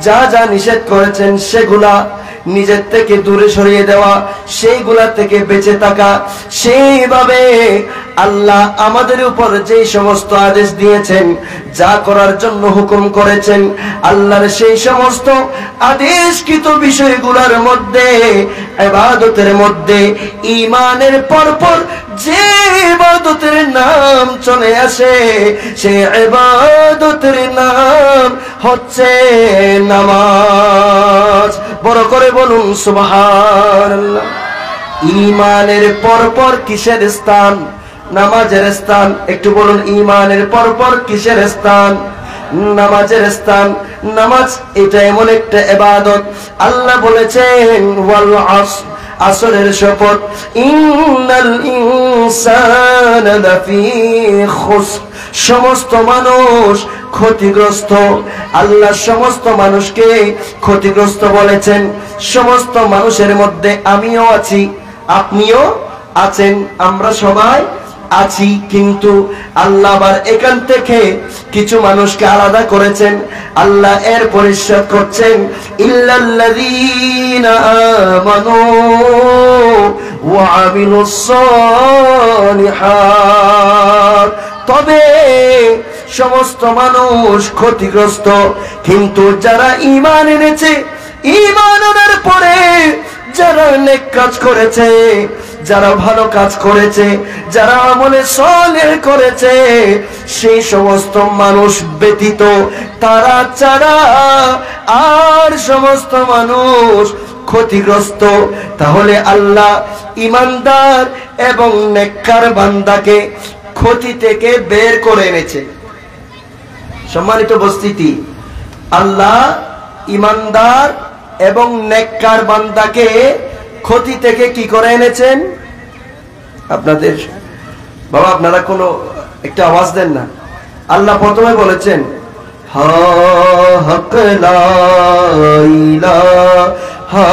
যা যা নিষেধ করেছেন সেগুলা নিজের থেকে দূরে সরিয়ে দেওয়া, সেইগুলা থেকে বেঁচে থাকা। সেইভাবে আল্লাহ আমাদের উপর যে সমস্ত আদেশ দিয়েছেন, যা করার জন্য হুকুম করেছেন, আল্লাহর সেই সমস্ত আদেশকৃত বিষয়গুলোর মধ্যে, ইবাদতের মধ্যে ঈমানের পরপর যে ইবাদতের নাম চলে আসে, সেই ইবাদতের নাম হচ্ছে নামাজ। বড় করে বলুন সুবহানাল্লাহ। ঈমানের পরপর কিসের স্থান? নামাজের স্থান। একটু বলুন, ঈমানের পরপর কিসের স্থান? নামাজের স্থান। নামাজ এটা এমন একটা ইবাদত, আল্লাহ বলেছেন ওয়াল আসর, আসরের শপথ, ইন্নাল ইনসানা লাফি খুসর, সমস্ত মানুষ ক্ষতিগ্রস্ত। আল্লাহ সমস্ত মানুষকে ক্ষতিগ্রস্ত বলেছেন। সমস্ত মানুষের মধ্যে আমিও আছি, আপনিও আছেন, আমরা সবাই আছি, কিন্তু আল্লাহ আবার এখান থেকে কিছু মানুষকে আলাদা করেছেন। আল্লাহ এর পরিষ্কার করছেন, ইল্লাল্লাযীনা আমানু ওয়া আমিলুস সালিহাত, তবে সমস্ত মানুষ ক্ষতিগ্রস্ত, কিন্তু যারা ঈমান এনেছে, ঈমান আনার পরে যারা নেক কাজ করেছে, যারা ভালো কাজ করেছে, যারা আমলে সালেহ করেছে, সেই সমস্ত মানুষ ব্যতীত, তারা ছাড়া আর সমস্ত মানুষ ক্ষতিগ্রস্ত। তাহলে আল্লাহ ঈমানদার এবং নেককার বান্দাকে ক্ষতি থেকে বের করে এনেছে। সম্মানিত উপস্থিতি, আল্লাহ ঈমানদার এবং নেককার বান্দাকে ক্ষতি থেকে কি করে এনেছেন? আপনাদের বাবা, আপনারা কোনো একটা আওয়াজ দেন না। আল্লাহ প্রথমে বলেছেন, হক লা ইলাহা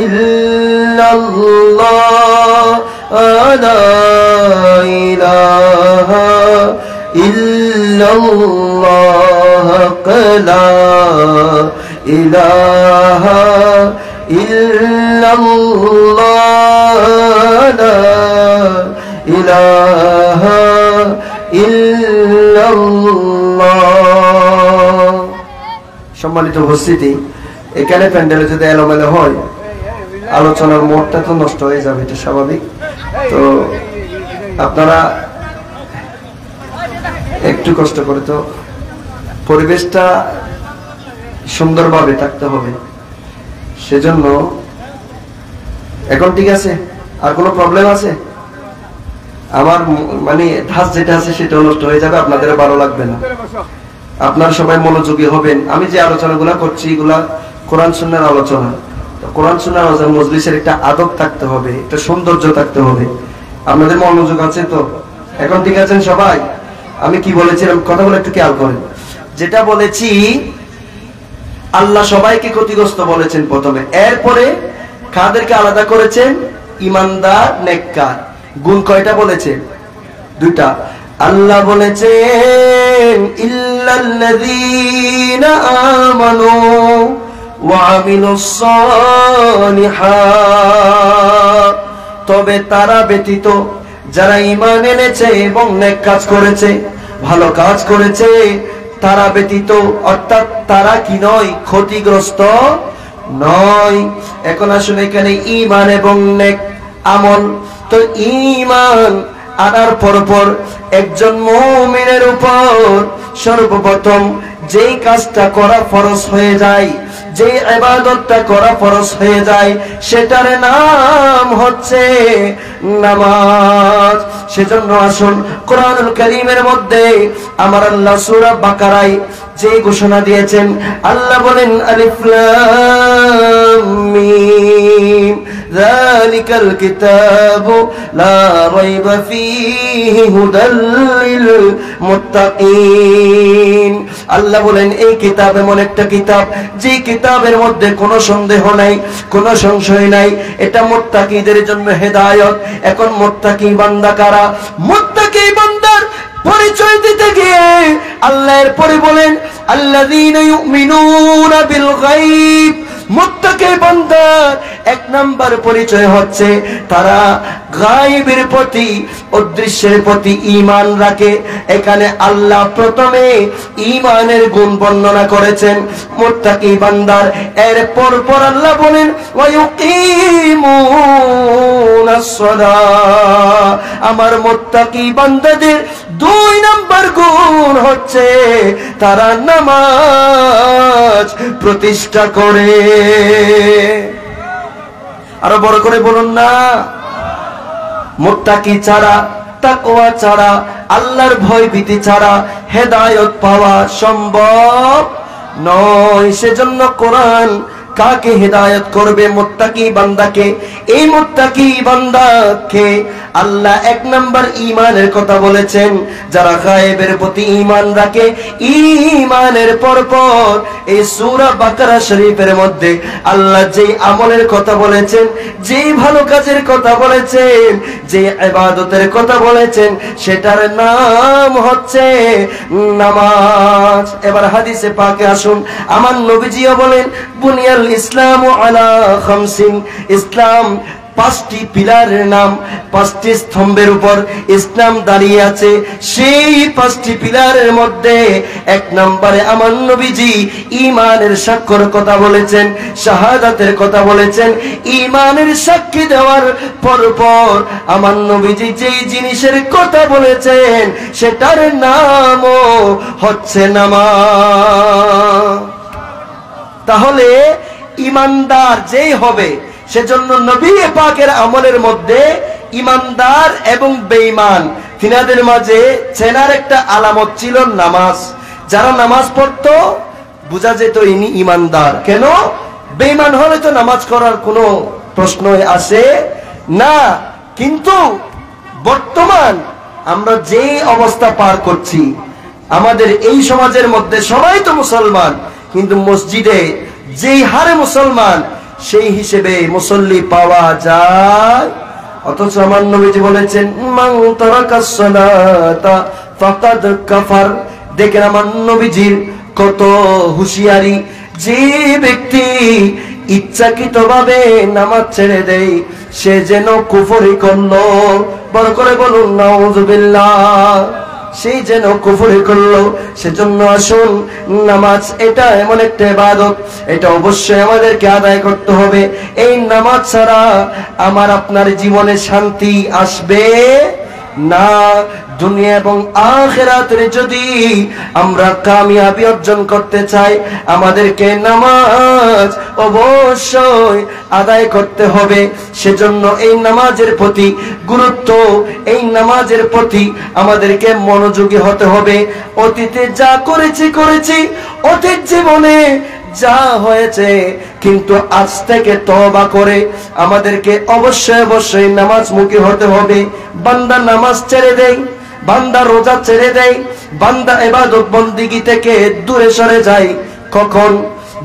ইল্লাল্লাহ লা ইলাহা ইল্লাল্লাহ লা ইলাহা ইল্লাল্লাহ লা ইলাহা ইল্লাল্লাহ। সম্মানিত উপস্থিতি, এখানে প্যান্ডেলে যদি এলোমেলো হয়, আলোচনার মোড়টা তো নষ্ট হয়ে যাবে, এটা স্বাভাবিক। তো আপনারা একটু কষ্ট করে, তো পরিবেশটা সুন্দরভাবে থাকতে হবে, সেজন্য এখন ঠিক আছে? আর কোনো প্রবলেম আছে? আমার মানে ধাঁচ যেটা আছে সেটা নষ্ট হয়ে যাবে, আপনাদের ভালো লাগবে না। আপনারা সবাই মনোযোগী হবেন। আমি যে আলোচনাগুলো করছি এগুলা কোরআন সুন্নাহর আলোচনা। কোরআন সুন্নাহর আলোচনা মজলিসের একটা আদব থাকতে হবে, একটা সৌন্দর্য থাকতে হবে। আপনাদের মনোযোগ আছে তো? এখন ঠিক আছেন সবাই? আমি কি বলেছিলাম কথাগুলো একটু খেয়াল করেন। যেটা বলেছি, আল্লাহ সবাইকে ক্ষতিগ্রস্ত বলেছেন প্রথমে, এরপরে কাদেরকে আলাদা করেছেন? ঈমানদার, নেককার। গুণ কয়টা বলেছেন? দুইটা। আল্লাহ বলেছেন, ইল্লাল্লাযীনা আমানু ওয়া আমিলুস সালিহাত, তবে তারা ব্যতীত যারা ঈমান এনেছে এবং নেক কাজ করেছে, ভালো কাজ করেছে, তারা ব্যতীত, অর্থাৎ তারা কি নয়? ক্ষতিগ্রস্ত নয়। এখন আসলে এখানে ঈমান এবং নেক আমল, তো ঈমান আনার পর একজন মুমিনের উপর সর্বপ্রথম যেই কাজটা করা ফরজ হয়ে যায়, যে ইবাদতটা করা ফরজ হয়ে যায়, সেটার নাম হচ্ছে নামাজ। সেজন্য আসুন কোরআনুল কারীমের মধ্যে আমার আল্লাহ সূরা বাকারায় যে ঘোষণা দিয়েছেন, আল্লাহ বলেন, আলিফ লাম মিম যালিকাল কিতাবু লা রাইবা ফীহি হুদাল লিল মুত্তাকিন। আল্লাহ বলেন, এই কিতাব এমন একটা কিতাব, যে কিতাবের মধ্যে কোনো সন্দেহ নাই, কোনো সংশয় নাই, এটা মুত্তাকিদের জন্য হেদায়েত। এখন মুত্তাকি বান্দা কারা? মুত্তাকি বান্দার পরিচয় দিতে গিয়ে আল্লাহর পরে বলেন, আল্লাযীনা ইউমিনুনা বিল গায়ব। মুত্তাকি বান্দার এক নাম্বার পরিচয় হচ্ছে তারা গায়বের প্রতি, অদৃশ্যের প্রতি ঈমান রাখে। এখানে আল্লাহ প্রথমে ঈমানের গুণ বর্ণনা করেছেন মুত্তাকি বান্দার, এর পর আল্লাহ বলেন, ওয়া ইউকিমুনাস সালাহ। আমার মুত্তাকি বান্দাদের দুই নাম্বার গুণ হচ্ছে তারা নামাজ প্রতিষ্ঠা করে। আরো বড় করে বলুন না। মুত্তাকি ছাড়া, তাকওয়া ছাড়া, আল্লাহর ভয় ভীতি ছাড়া হেদায়েত পাওয়া সম্ভব নয়। সেজন্য কোরআন কাকে হেদায়েত করবে? মুত্তাকি বান্দাকে। এই মুত্তাকি বান্দাকে আল্লাহ এক নাম্বার ঈমানের কথা বলেছেন। যারা গায়েবের প্রতি ঈমান রাখে, ঈমানের পরপর এই সূরা বাকারা শরীফের মধ্যে আল্লাহ যেই আমলের কথা বলেছেন, যেই ভালো কাজের কথা বলেছেন, যে ইবাদতের কথা বলেছেন, সেটার নাম হচ্ছে নামাজ। এবার হাদিসে পাকে আসুন, আমার নবীজিও বলেন বুনিয়াল ইসলামু আলা খামসিন। ইসলাম পাঁচটি পিলারের নাম, পাঁচটি স্তম্ভের উপর ইসলাম দাঁড়িয়ে আছে। সেই পাঁচটি পিলারের মধ্যে এক নম্বরে আমার নবীজি ঈমানের সাক্ষ্যর কথা বলেছেন, শাহাদাতের কথা বলেছেন। ঈমানের সাক্ষী দেওয়ার পরপর আমার নবীজি যেই জিনিসের কথা বলেছেন সেটার নামও হচ্ছে নামাজ। তাহলে ঈমানদার যেই হবে, সেজন্য নবী পাকের আমলের মধ্যে ঈমানদার এবং বেঈমান তিনাদের মাঝে চেনার একটা আলামত ছিল নামাজ। যারা নামাজ পড়তো বোঝা যেত ইনি ঈমানদার। কেন? বেঈমান হলে তো নামাজ করার কোনো প্রশ্নই আসে না। কিন্তু বর্তমান আমরা যে অবস্থা পার করছি, আমাদের এই সমাজের মধ্যে সবাই তো মুসলমান, কিন্তু মসজিদে যেই হারে মুসলমান সেই হিসেবে মুসল্লি পাওয়া যায়। অথচ আমার নবীজি বলেছেন মান তারাকাস সালাতা ফাকাদ কাফার। দেখেন আমার নবীজির কত হুঁশিয়ারি। যে ব্যক্তি ইচ্ছাকৃতভাবে নামাজ ছেড়ে দেয় সে যেন কুফরি করলো। বড় করে বলুন নাউযুবিল্লাহ। সেই যেন কুফরি করলো। সেজন্য আসুন, নামাজ এটা এমন একটা ইবাদত, এটা অবশ্যই আমাদেরকে আদায় করতে হবে। এই নামাজ ছাড়া আমার আপনার জীবনে শান্তি আসবে না। দুনিয়া এবং আখিরাতে যদি আমরা কামিয়াবি অর্জন করতে চাই, আমাদেরকে নামাজ অবশ্যই আদায় করতে হবে। সেজন্য এই নামাজের প্রতি গুরুত্ব, এই নামাজের প্রতি আমাদেরকে মনোযোগী হতে হবে। অতীতে যা করেছি অতীত জীবনে যা হয়েছে, কিন্তু আজ থেকে তওবা করে আমাদেরকে অবশ্যই নামাজমুখী হতে হবে। বান্দা নামাজ ছেড়ে দেয়, বান্দা রোজা ছেড়ে দেয়, বান্দা ইবাদত বন্দেগী থেকে দূরে সরে যায় কখন?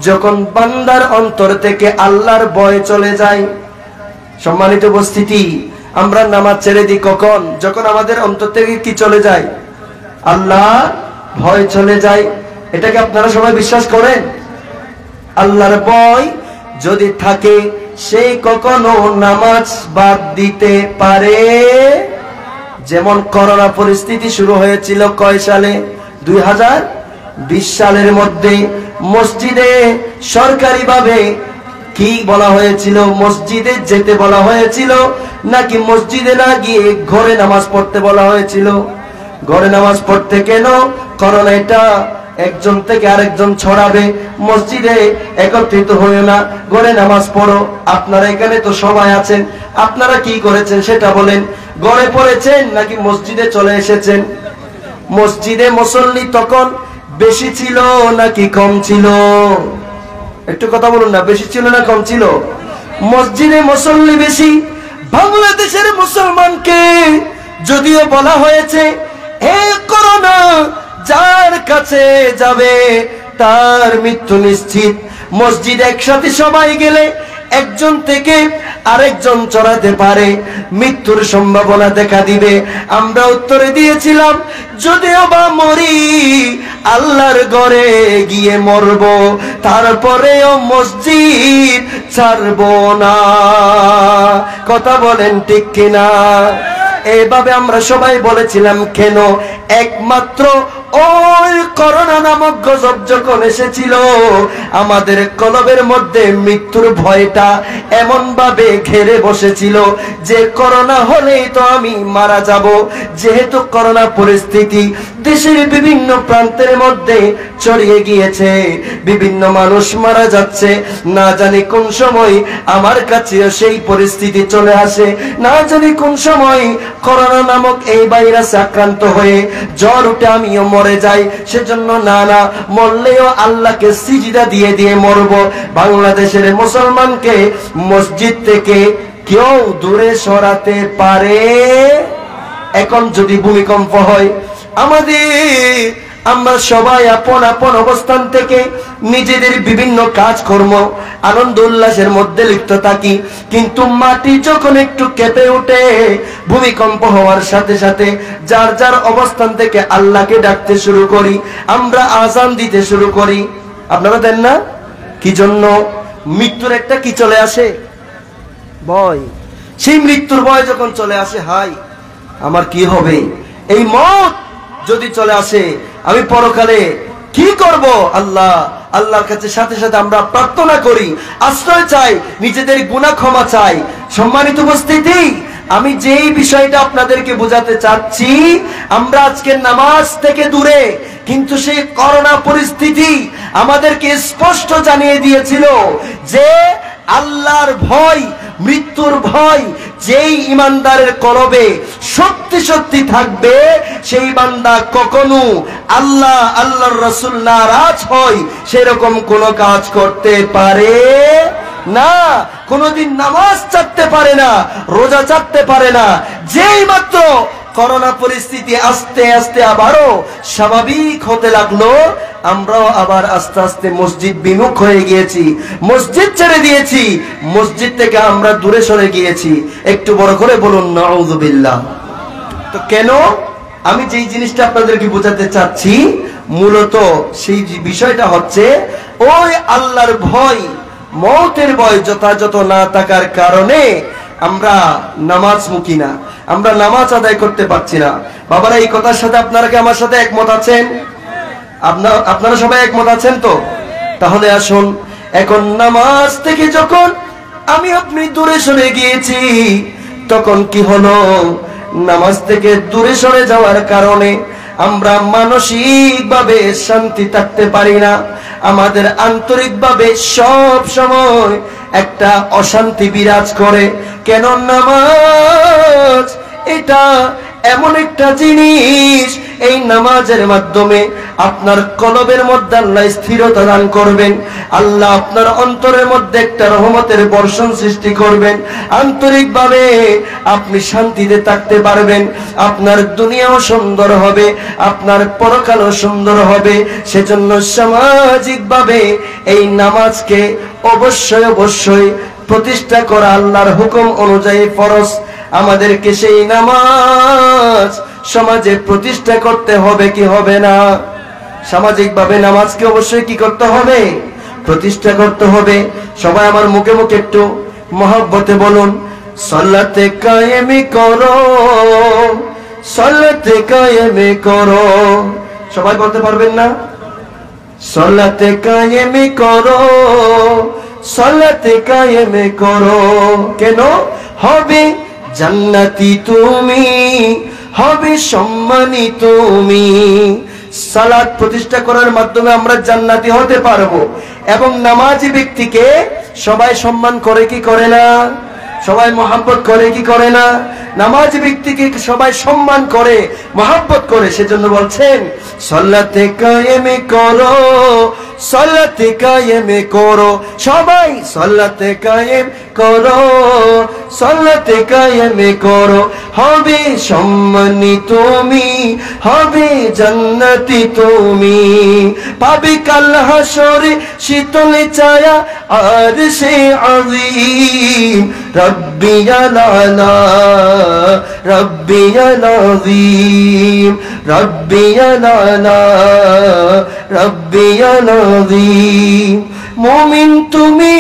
যখন বান্দার অন্তর থেকে আল্লাহর ভয় চলে যায়। সম্মানিত উপস্থিতি, আমরা নামাজ ছেড়ে দিই কখন? যখন আমাদের অন্তর থেকে কি চলে যায়? আল্লাহর ভয় চলে যায়। এটাকে আপনারা সবাই বিশ্বাস করেন? আল্লাহর ভয় যদি থাকে, সে কখনো নামাজ বাদ দিতে পারে? যেমন করোনা পরিস্থিতি শুরু হয়েছিল কয় সালে? 2020 সালের মধ্যে মসজিদে সরকারিভাবে কি বলা হয়েছিল? মসজিদে যেতে বলা হয়েছিল নাকি মসজিদে না গিয়ে ঘরে নামাজ পড়তে বলা হয়েছিল? ঘরে নামাজ পড়তে। কেন? করোনা এটা একজন থেকে আরেকজন ছড়াবে। মসজিদে একত্রিত হইও না, ঘরে নামাজ পড়ো। আপনারা এখানে তো সবাই আছেন, আপনারা কি করেছেন সেটা বলেন। ঘরে পড়েছেন নাকি মসজিদে চলে এসেছেন? মসজিদে মুসল্লি তখন বেশি ছিল নাকি কম ছিল? একটু কথা বলুন না, বেশি ছিল না কম ছিল? মসজিদে মুসল্লি বেশি। বাংলাদেশের মুসলমানকে যদিও বলা হয়েছে হে করোনা যার কাছে যাবে তার মৃত্যু নিশ্চিত। মসজিদ একসাথে সবাই গেলে একজন থেকে আরেকজন চড়াতে পারে, মৃত্যুর সম্ভাবনা দেখা দিবে। আমরা উত্তরে দিয়েছিলাম যদিও বা মরি আল্লাহর ঘরে গিয়ে মরব, তারপরেও মসজিদ ছাড়বো না। কথা বলেন ঠিক কিনা? এইভাবে আমরা সবাই বলেছিলাম। কেন? একমাত্র ওই করোনা নামক গজব যখন এসেছিল, আমাদের কলবের মধ্যে মৃত্যুর ভয়টা এমন ভাবে ঘেরে বসেছিল যে করোনা হলেই তো আমি মারা যাব। যেহেতু করোনা পরিস্থিতি দেশের বিভিন্ন প্রান্তের মধ্যে ছড়িয়ে গিয়েছে, বিভিন্ন মানুষ মারা যাচ্ছে, না জানি কোন সময় আমার কাছেও সেই পরিস্থিতি চলে আসে। না জানি কোন সময় করোনা নামক এই ভাইরাসে আক্রান্ত হয়ে জ্বর উঠে আমিও মরে যাই, সেজন্য না মরলেও আল্লাহকে সিজদা দিয়ে দিয়ে মরব। বাংলাদেশের মুসলমানকে মসজিদ থেকে কেউ দূরে সরাতে পারে? এখন যদি ভূমিকম্প হয় আমরা সবাই আপন আপন অবস্থান থেকে নিজেদের বিভিন্ন কাজকর্ম আনন্দ উল্লাসের মধ্যে লিপ্ত থাকি, কিন্তু মাটি যখন একটু কেঁপে ওঠে, ভূমিকম্প হওয়ার সাথে সাথে যার যার অবস্থান থেকে আল্লাহকে ডাকতে শুরু করি, আমরা আযান দিতে শুরু করি। আপনারা দেন না? কি জন্য? মৃত্যুর একটা কি চলে আসে? ভয়। সেই মৃত্যুর ভয় যখন চলে আসে, হাই আমার কি হবে, এই মত যদি চলে আসে আমি পরকালে কি করব? আল্লাহর কাছে সাথে সাথে আমরা প্রার্থনা করি, আশ্রয় চাই, নিজেদের গুনাহ ক্ষমা চাই। সম্মানিত উপস্থিতি, আমি যেই বিষয়টা আপনাদেরকে বোঝাতে চাচ্ছি, আমরা আজকে নামাজ থেকে দূরে, কিন্তু সেই করোনা পরিস্থিতি আমাদেরকে স্পষ্ট জানিয়ে দিয়েছিল যে আল্লাহর ভয়, মৃত্যুর ভয় যেই ইমানদারের কলবে সত্যি সত্যি থাকবে, সেই বান্দা কখনো আল্লাহর রাসূল নারাজ হয় সেরকম কোন কাজ করতে পারে না, কোনদিন নামাজ ছাড়তে পারে না, রোজা ছাড়তে পারে না। যেই মাত্র করোনা পরিস্থিতি আস্তে আস্তে আবারও স্বাভাবিক হতে লাগলো, আমরাও আবার আস্তে আস্তে মসজিদ বিমুখ হয়ে গিয়েছি, মসজিদ ছেড়ে দিয়েছি, মসজিদ থেকে আমরা দূরে সরে গিয়েছি। একটু বড় করে বলুন নাউযুবিল্লাহ। তো কেন? আমি যেই জিনিসটা আপনাদেরকে বোঝাতে চাচ্ছি, মূলত সেই বিষয়টা হচ্ছে ওই আল্লাহর ভয়, মওতের ভয় যথাযথ না থাকার কারণে আমরা নামাজমুখী না, আমরা নামাজ আদায় করতে পারছি না। বাবারা, এই কথার সাথে আপনারা কি আমার সাথে একমত আছেন? আপনারা সবাই একমত আছেন তো? তাহলে আসুন, এখন নামাজ থেকে যখন আমি আপনি দূরে সরে গিয়েছি, তখন কি হলো? নামাজ থেকে দূরে সরে যাওয়ার কারণে আমরা মানসিকভাবে শান্তি থাকতে পারি না, আমাদের আন্তরিকভাবে সব সময় একটা অশান্তি বিরাজ করে। কেন? নামাজ এটা এমন একটা জিনিস, এই নামাজের মাধ্যমে আপনার কলবের মধ্যে আল্লাহ স্থিরতা দান করবেন, আল্লাহ আপনার অন্তরের মধ্যে একটা রহমতের বর্ষণ সৃষ্টি করবেন, আন্তরিকভাবে আপনি শান্তিতে থাকতে পারবেন, আপনার দুনিয়াও সুন্দর হবে, আপনার পরকালও সুন্দর হবে। সেজন্য সামাজিকভাবে এই নামাজকে অবশ্যই অবশ্যই প্রতিষ্ঠা করা আল্লাহর হুকুম অনুযায়ী ফরজ। আমাদেরকে সেই নামাজ সমাজে প্রতিষ্ঠা করতে হবে কি হবে না? সামাজিকভাবে নামাজকে অবশ্যই কি করতে হবে? প্রতিষ্ঠা করতে হবে। সবাই আমার মুখে মুখে একটু মহব্বতে বলুন, সালাতে কায়েমি করো, সালাতে কায়েমি করো। সবাই বলতে পারবেন না? সালাতে কায়েমি করো, সালাতে কায়েমি করো। কেন? হবে জান্নাতি তুমি, হবে সম্মানী তুমি। সালাত প্রতিষ্ঠা করার মাধ্যমে আমরা জান্নাতি হতে পারবো। এবং নামাজি ব্যক্তিকে সবাই সম্মান করে কি করে না? সবাই মহব্বত করে কি করে না? নামাজি ব্যক্তিকে সবাই সম্মান করে, মহব্বত করে। সেজন্য বলছেন সালাতে কায়েমে করো, সালাতে কায়েমে করো। সবাই সালাতে কায়েম করো, সালাতে কায়েমে করো। হবে সম্মানী তুমি, হবে জান্নাতি তুমি। পাবে কাল হাসরে শীতল ছায়া আরশে আযীম। রব্বিয়াল আলা, রব্বিয়াল আযীম, রব্বিয়াল আলা, রব্বিয়াল আযীম। মুমিন তুমি,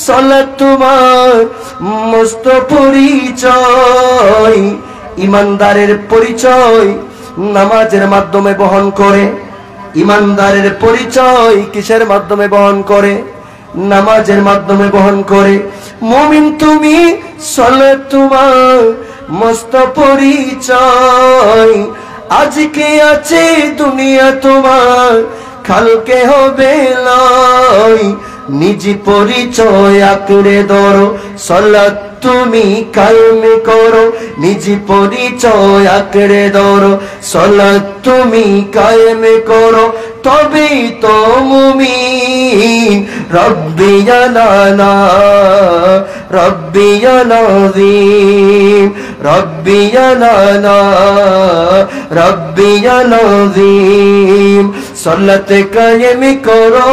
সালাত তোমার মস্ত পরিচয়। ইমানদারের পরিচয় নামাজের মাধ্যমে বহন করে। ইমানদারের পরিচয় কিসের মাধ্যমে বহন করে? নামাজের মাধ্যমে বহন করে। মুমিন তুমি, সালাত তোমার মস্ত পরিচয়। আজকে আছে দুনিয়া তোমার, কালকে হবে লয়। নিজ পরিচয় আঁকড়ে ধরো, সালাত তুমি কায়েম করো, নিজ পরিচয় আঁকড়ে ধরো, সালাত তুমি কায়েম করো, তবেই তো মুমিন। রব্বিয়াল আলা রব্বিয়াল আযীম, রব্বিয়াল আলা রব্বিয়াল আযীম। সালাত কায়েম করো,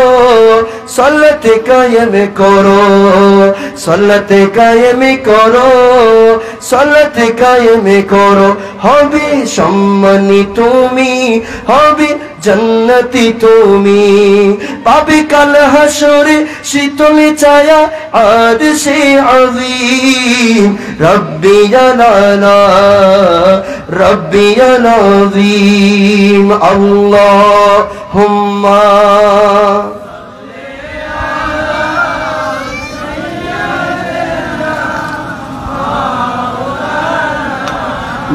সালাত কায়েম করো, সালাত কায়েম করো, সালাত কায়েম করো, হবে সম্মানী তুমি, হবে জান্নাতি তুমি, পাবে কাল হাসরে শীতল ছায়া আরশে আযীম। রব্বিয়াল আলা রব্বিয়াল আযীম। আল্লাহুম্মা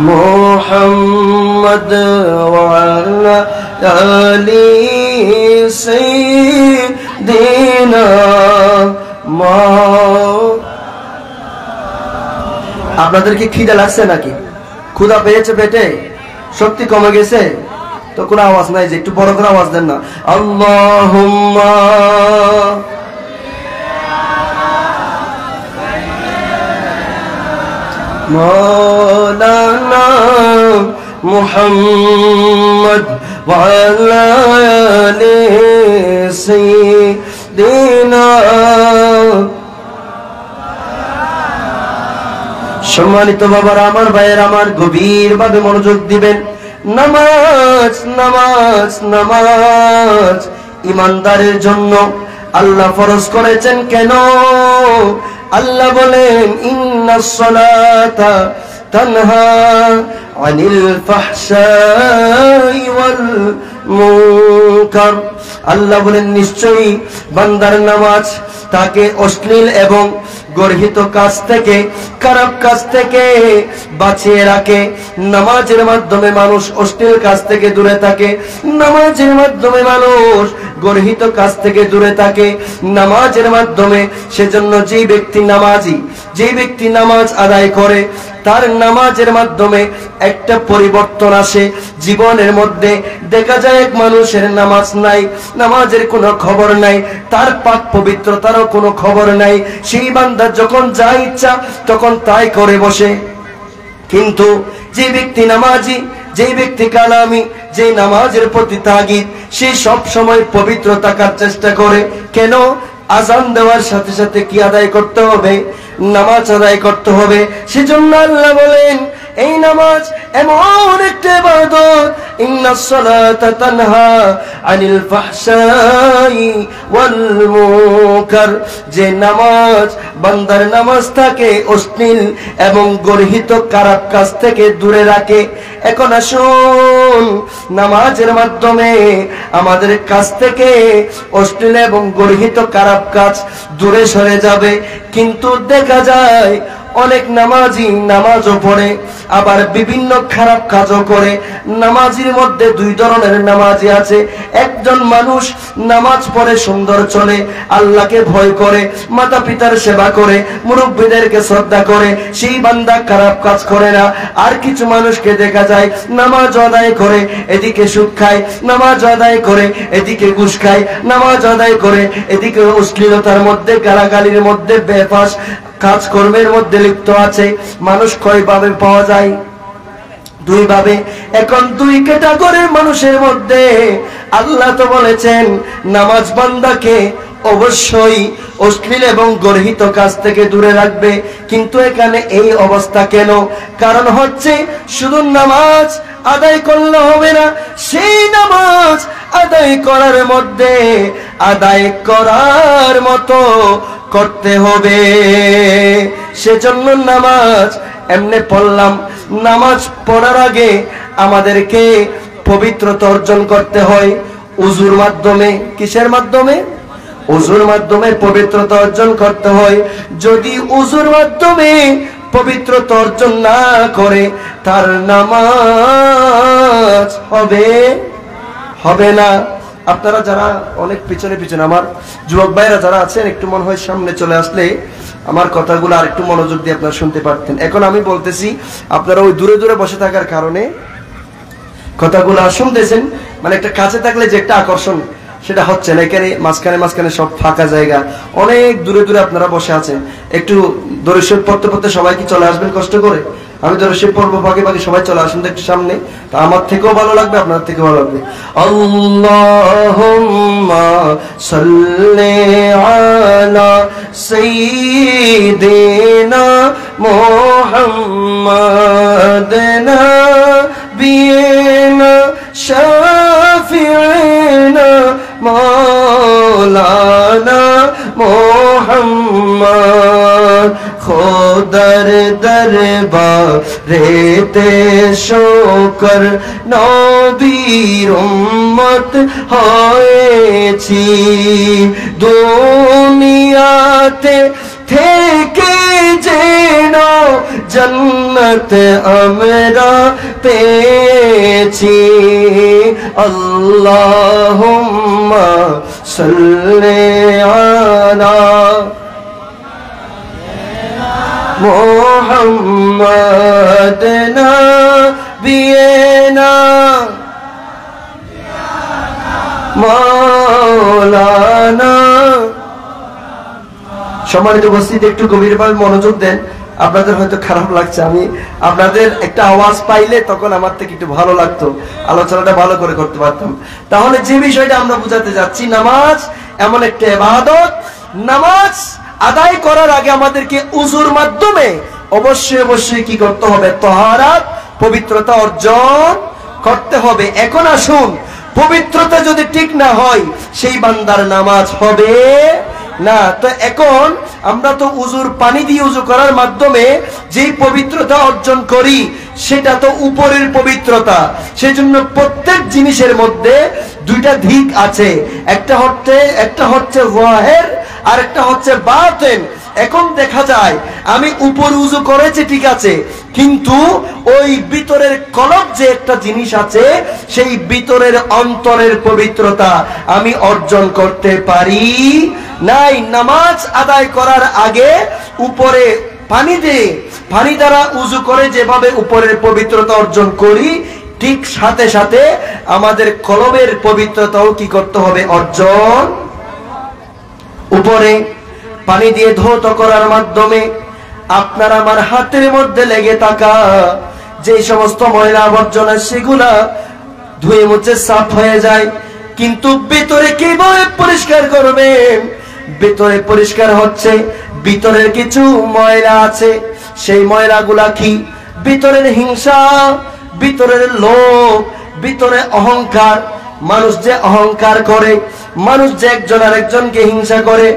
মুহাম্মদ ওয়া আলা আলি সাইয়্যিদিনা। আপনাদের কি খিদা লাগছে নাকি? ক্ষুধা পেয়েছে পেটে? শক্তি কমে গেছে? তো কোনো আওয়াজ নাই, যে একটু বড় করে আওয়াজ দেন না। আল্লাহুম্মা মাওলানা মুহাম্মদ ওয়া আলা আলি সাইয়্যিদিনা। সম্মানিত বাবারা আমার, ভাইয়ের আমার, গভীর ভাবে মনোযোগ দিবেন। নামাজ নামাজ নামাজ ইমানদারের জন্য আল্লাহ ফরজ করেছেন। কেন? আল্লাহ বলেন, ইন্নাস সালাতা তানহা আনিল ফাহশাই ওয়াল মুনকার। আল্লাহ বলেন, নিশ্চয়ই বান্দার নামাজ তাকে অশ্লীল এবং গর্হিত কাজ থেকে, খারাপ কাজ থেকে বাঁচিয়ে রাখে। নামাজের মাধ্যমে মানুষ অশ্লীল কাজ থেকে দূরে থাকে, নামাজের মাধ্যমে মানুষ গর্হিত কাজ থেকে দূরে থাকে, নামাজের মাধ্যমে। সেজন্য যেই ব্যক্তি নামাজি, যেই ব্যক্তি নামাজ আদায় করে, তার নামাজের মাধ্যমে একটা পরিবর্তন আসে জীবনের মধ্যে। দেখা যায় এক মানুষের নামাজ নাই, নামাজের কোনো খবর নাই, তার পাক পবিত্রতারও কোনো খবর নাই। সেই বান্দা যখন যা ইচ্ছা তখন তাই করে বসে। কিন্তু যে ব্যক্তি নামাজি, যে ব্যক্তি কালামি, যে নামাজের প্রতি তাগিদ, সে সব সময় পবিত্র থাকার চেষ্টা করে। কেন? আজান দেওয়ার সাথে সাথে কি আদায় করতে হবে? নামাজ আদায় করতে হবে। সেজন্য আল্লাহ বলেন, এই নামাজ এমন একটা ইবাদত, ইন্নাস সালাতা তানহা আনিল ফাহশাই ওয়াল মুনকার, যে নামাজ, বান্দার নামাজ তাকে অশ্লীল এবং গর্হিত খারাপ কাজ থেকে দূরে রাখে। এখন আসুন, নামাজের মাধ্যমে আমাদের কাছ থেকে অশ্লীল এবং গর্হিত খারাপ কাজ দূরে সরে যাবে। কিন্তু দেখা যায় অনেক নামাজি নামাজও পড়ে, আবার বিভিন্ন খারাপ কাজও করে। নামাজির মধ্যে দুই ধরনের নামাজি আছে। একজন মানুষ নামাজ পড়ে সুন্দর চলে, আল্লাহকে ভয় করে, মাতা পিতার সেবা করে, মুরব্বীদেরকে শ্রদ্ধা করে, সেই বান্দা খারাপ কাজ করে না। আর কিছু মানুষকে দেখা যায় নামাজ আদায় করে এদিকে সুদ খায়, নামাজ আদায় করে এদিকে ঘুষ খায়, নামাজ আদায় করে এদিকে অশ্লীলতার মধ্যে, গালাগালির মধ্যে, বেফাস কাজকর্মের মধ্যে লিপ্ত আছে। মানুষ কয়ভাবে পাওয়া যায়? দুই ভাবে। এখন দুই ক্যাটাগরির মানুষের মধ্যে আল্লাহ তো বলেছেন নামাজ বান্দাকে অবশ্যই অশ্লীল এবং গর্হিত কাজ থেকে দূরে রাখবে। কিন্তু এখানে এই অবস্থা কেন? কারণ হচ্ছে শুধু নামাজ আদায় করলে হবে না, সেই নামাজ আদায় করার মধ্যে আদায় করার মতো করতে হবে। সেজন্য নামাজ এমনি পড়লাম, নামাজ পড়ার আগে আমাদেরকে পবিত্রতা অর্জন করতে হয় উযুর মাধ্যমে। কিসের মাধ্যমে? উযুর মাধ্যমে পবিত্রতা অর্জন করতে হয়। যদি উযুর মাধ্যমে পবিত্রতা অর্জন না করে, তার নামাজ হবে না। আপনারা যারা অনেক পিছনে পিছনে, আমার যুবক ভাইরা যারা আছেন, একটু মনে হয় সামনে চলে আসলে আমার কথাগুলো আর একটু মনোযোগ দিয়ে আপনারা শুনতে পারতেন। এখন আমি বলতেছি, আপনারা ওই দূরে দূরে বসে থাকার কারণে কথাগুলো শুনতেছেন, মানে একটা কাছে থাকলে যে একটা আকর্ষণ সেটা হচ্ছে না। এখানে মাঝখানে মাঝখানে সব ফাঁকা জায়গা, অনেক দূরে দূরে আপনারা বসে আছেন। একটু দরুদ শরীফ পড়তে পড়তে সবাই কি চলে আসবেন কষ্ট করে? আমি দরুদ শরীফ পড়বো, বাকি বাকি সবাই চলে আসেন একটু সামনে, তা আমার থেকেও ভালো লাগবে, আপনার থেকেও ভালো লাগবে। আল্লাহুম্মা সাল্লি আলা সাইয়্যিদিনা মুহাম্মাদ নাবিয়িনা শাফিঈনা মাওলানা মুহাম্মদ। খোদার দরবারেতে শুকর নবীর উম্মত হয়েছি, দুনিয়াতে থেকে যেন জন্নত আমরা পেয়েছি। আল্লাহুম্মা সাল্লি আলা মুহাম্মাদ নাবিয়িনা মাওলানা। সম্মানিত উপস্থিতি, একটু গভীরভাবে মনোযোগ দেন। আপনাদের হয়তো খারাপ লাগছে, আমি আপনাদের একটা আওয়াজ পাইলে তখন আমার থেকে একটু ভালো লাগতো, আলোচনাটা ভালো করে করতে পারতাম। তাহলে যে বিষয়টা আমরা বুঝাতে যাচ্ছি, নামাজ এমন একটা ইবাদত, নামাজ আদায় করার আগে আমাদেরকে উযুর মাধ্যমে অবশ্যই অবশ্যই কি করতে হবে? তাহারাত, পবিত্রতা অর্জন করতে হবে। এখন আসুন, পবিত্রতা যদি ঠিক না হয় সেই বান্দার নামাজ হবে না। তো এখন আমরা তো উযুর পানি দিয়ে উযু করার মাধ্যমে যেই পবিত্রতা অর্জন করি সেটা তো উপরের পবিত্রতা। সেজন্য প্রত্যেক জিনিসের মধ্যে দুইটা দিক আছে, একটা হচ্ছে যাহির আর একটা হচ্ছে বাতিন। এখন দেখা যায় আমি উপর উযু করেছি ঠিক আছে, কিন্তু ওই ভিতরের কলব যে একটা জিনিস আছে, সেই ভিতরের অন্তরের পবিত্রতা আমি অর্জন করতে পারি নাই। নামাজ আদায় করার আগে উপরে পানি দ্বারা উযু করে যেভাবে উপরের পবিত্রতা অর্জন করি, ঠিক সাথে সাথে আমাদের কলবের পবিত্রতাও কি করতে হবে? অর্জন। উপরে পানি দিয়ে ধৌত করার মাধ্যমে আপনার আমার হাতের মধ্যে লেগে থাকা যে সমস্ত ময়লা আবর্জনা সেগুলা ধুয়ে মুছে সাফ হয়ে যায়, কিন্তু ভিতরে কিভাবে পরিষ্কার করবেন? ভিতরে পরিষ্কার হচ্ছে, ভিতরের কিছু ময়লা আছে, সেই ময়লাগুলা কি? ভিতরের হিংসা, ভিতরের লোভ, ভিতরে অহংকার। মানুষ যে অহংকার করে, মানুষ যে একজন আরেকজনকে হিংসা করে,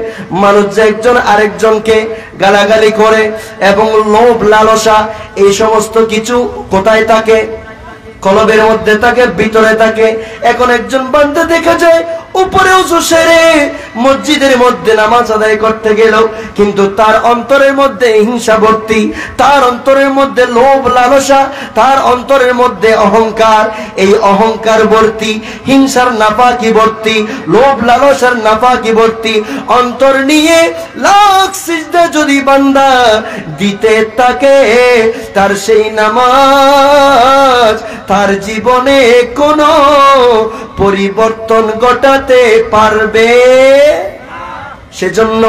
মানুষ যে একজন আরেকজনকে গালাগালি করে এবং লোভ লালসা, এই সমস্ত কিছু কোথায় থাকে? কলবের মধ্যে থাকে, ভিতরে থাকে। এখন একজন বান্দা দেখা যায় উপরে উযু সেরে মসজিদের মধ্যে নামাজ আদায় করতে গেল, কিন্তু তার অন্তরের মধ্যে হিংসা ভর্তি, তার অন্তরের মধ্যে লোভ লালসা, তার অন্তরের মধ্যে অহংকার। এই অহংকার ভর্তি, হিংসার নাপাকি ভর্তি, লোভ লালসার নাপাকি ভর্তি অন্তর নিয়ে লাখ সিজদা যদি বান্দা দিতে থাকে, তার সেই নামাজ তার জীবনে কোনো পরিবর্তন ঘটাতে পারবে। সেজন্য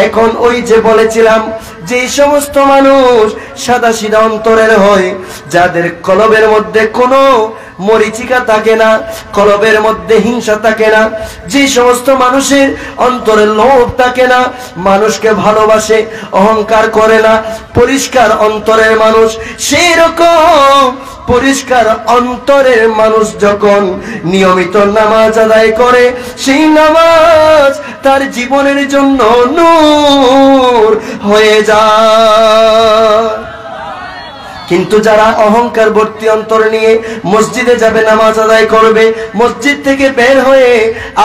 এখন ওই যে বলেছিলাম, যে সমস্ত মানুষ সাদাসিধা অন্তরের হয়, যাদের কলবের মধ্যে কোনো মরিচিকা থাকে না, কলবের মধ্যে হিংসা থাকে না, যে সমস্ত মানুষের অন্তরে লোভ থাকে না, মানুষকে ভালোবাসে, অহংকার করে না, পরিষ্কার অন্তরের মানুষ, সেই রকম পরিষ্কার অন্তরের মানুষ যখন নিয়মিত নামাজ আদায় করে, সেই নামাজ তার জীবনের জন্য নূর হয়ে যায়। কিন্তু যারা অহংকার ভর্তি অন্তর নিয়ে মসজিদে যাবে, নামাজ আদায় করবে, মসজিদ থেকে বের হয়ে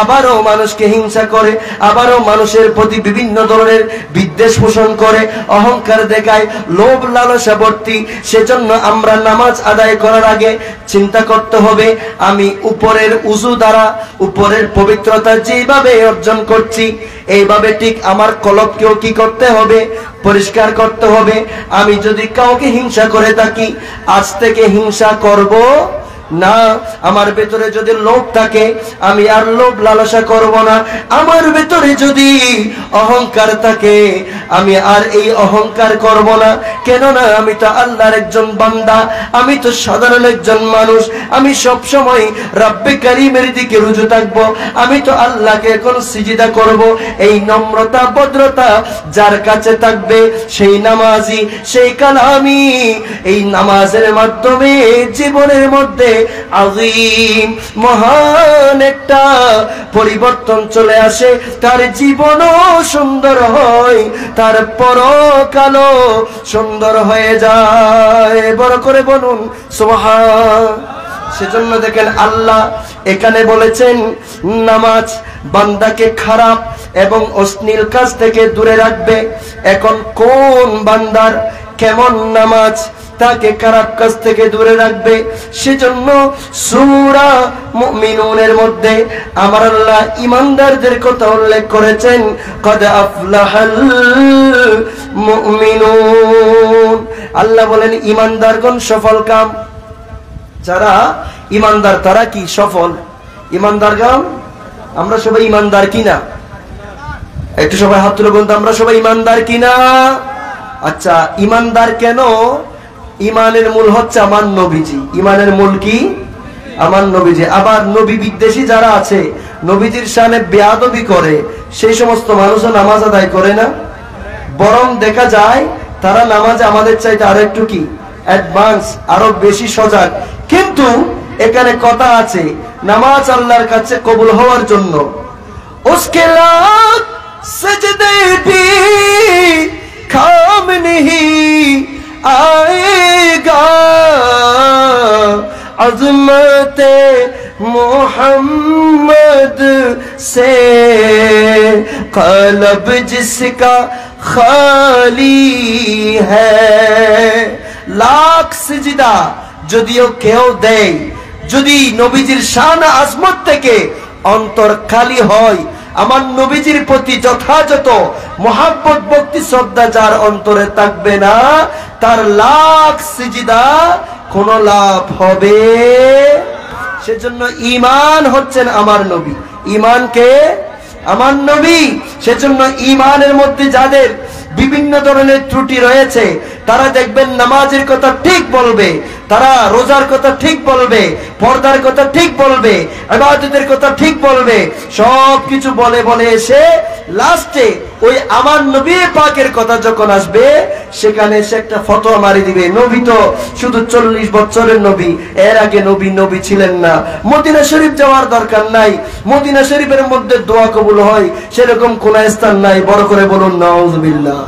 আবারও মানুষকে হিংসা করে, আবারও মানুষের প্রতি বিভিন্ন ধরনের বিদ্বেষ পোষণ করে, অহংকার দেখায়, লোভ লালসা ভর্তি, সেজন্য আমরা নামাজ আদায় করার আগে চিন্তা করতে হবে, আমি উপরের উযু দ্বারা উপরের পবিত্রতা যেভাবে অর্জন করছি, এইভাবে ঠিক আমার কলবকেও কি করতে হবে, পরিষ্কার করতে হবে। আমি যদি কাউকে হিংসা করে থাকি, আজ থেকে হিংসা করব না। আমার ভেতরে যদি লোভ থাকে, আমি আর লোভ লালসা করব না। আমার ভেতরে যদি অহংকার থাকে, আমি আর এই অহংকার করব না। কেননা আমি তো আল্লাহর একজন বান্দা, আমি তো সাধারণ একজন মানুষ, আমি সব সময় রব্বে কারীমের দিকে রুজু থাকব, আমি তো আল্লাহকে এখন সিজদা করব। এই নম্রতা ভদ্রতা যার কাছে থাকবে, সেই নামাজি, সেই কালামি, এই নামাজের মাধ্যমে জীবনের মধ্যে আযীম মহান একটা পরিবর্তন চলে আসে, তার জীবনও সুন্দর হয়, তার পরকালও সুন্দর হয়ে যায়। বড় করে বলুন সুবহান। সেজন্য দেখেন আল্লাহ এখানে বলেছেন নামাজ বান্দাকে খারাপ এবং অশ্লীল কাজ থেকে দূরে রাখবে। এখন কোন বান্দার কেমন নামাজ তাকে খারাপ কাজ থেকে দূরে রাখবে? সেজন্য সূরা মুমিনুনের মধ্যে আমার আল্লাহ ঈমানদারদের কথা উল্লেখ করেছেন, কদ আফলাহাল মুমিনুন। আল্লাহ বলেন ঈমানদারগণ সফল কাম। যারা ঈমানদার তারা কি সফল? ঈমানদারগণ, আমরা সবাই ঈমানদার কিনা? একটু সবাই হাত তুলে বলুন, আমরা সবাই ঈমানদার কিনা? আচ্ছা, ঈমানদার কেন? ইমানের মূল হচ্ছে আমার নবীজি। ইমানের মূল কি? আমার নবীজি। আবার নবী বিদ্বেষী যারা আছে, নবীজির শানে বেয়াদবি করে, সেই সমস্ত মানুষও নামাজ আদায় করে না। বরং দেখা যায় তারা নামাজে আমাদের চাইতে আরো একটু কি অ্যাডভান্স, আরো বেশি সজাগ। কিন্তু এখানে কথা আছে, নামাজ আল্লাহর কাছে কবুল হওয়ার জন্য উসকে লাখ সজদে ভি কাম নেহি आएगा, अज़मते मोहम्मद से क़ल्ब जिसका खाली है। लाख सिजदा যদিও কেউ দেয়, যদি নবীজির শান আজমত থেকে অন্তর খালি হয়, আমার নবীজির প্রতি যথাযথ মহাব্বত ভক্তি শ্রদ্ধা যার অন্তরে থাকবে না, তার লাখ সিজদা কোন লাভ হবে? সেজন্য ঈমান হচ্ছেন আমার নবী। ঈমানকে আমার নবী। সেজন্য ঈমানের মধ্যে যাদের বিভিন্ন ধরনের ত্রুটি রয়েছে, তারা দেখবেন নামাজের কথা ঠিক বলবে, তারা রোজার কথা ঠিক বলবে, পর্দার কথা ঠিক বলবে, ইবাদতের কথা ঠিক বলবে, সবকিছু বলে বলে এসে লাস্টে ওই আমার নবী পাকের কথা যখন আসবে, সেখানে সে একটা ফতোয়া মারি দিবে, নবী তো শুধু 40 বছরের নবী, এর আগে নবী ছিলেন না, মদিনা শরীফ যাওয়ার দরকার নাই, মদিনা শরীফের মধ্যে দোয়া কবুল হয় সেরকম কোন স্থান নাই। বড় করে বলুন নাউযুবিল্লাহ।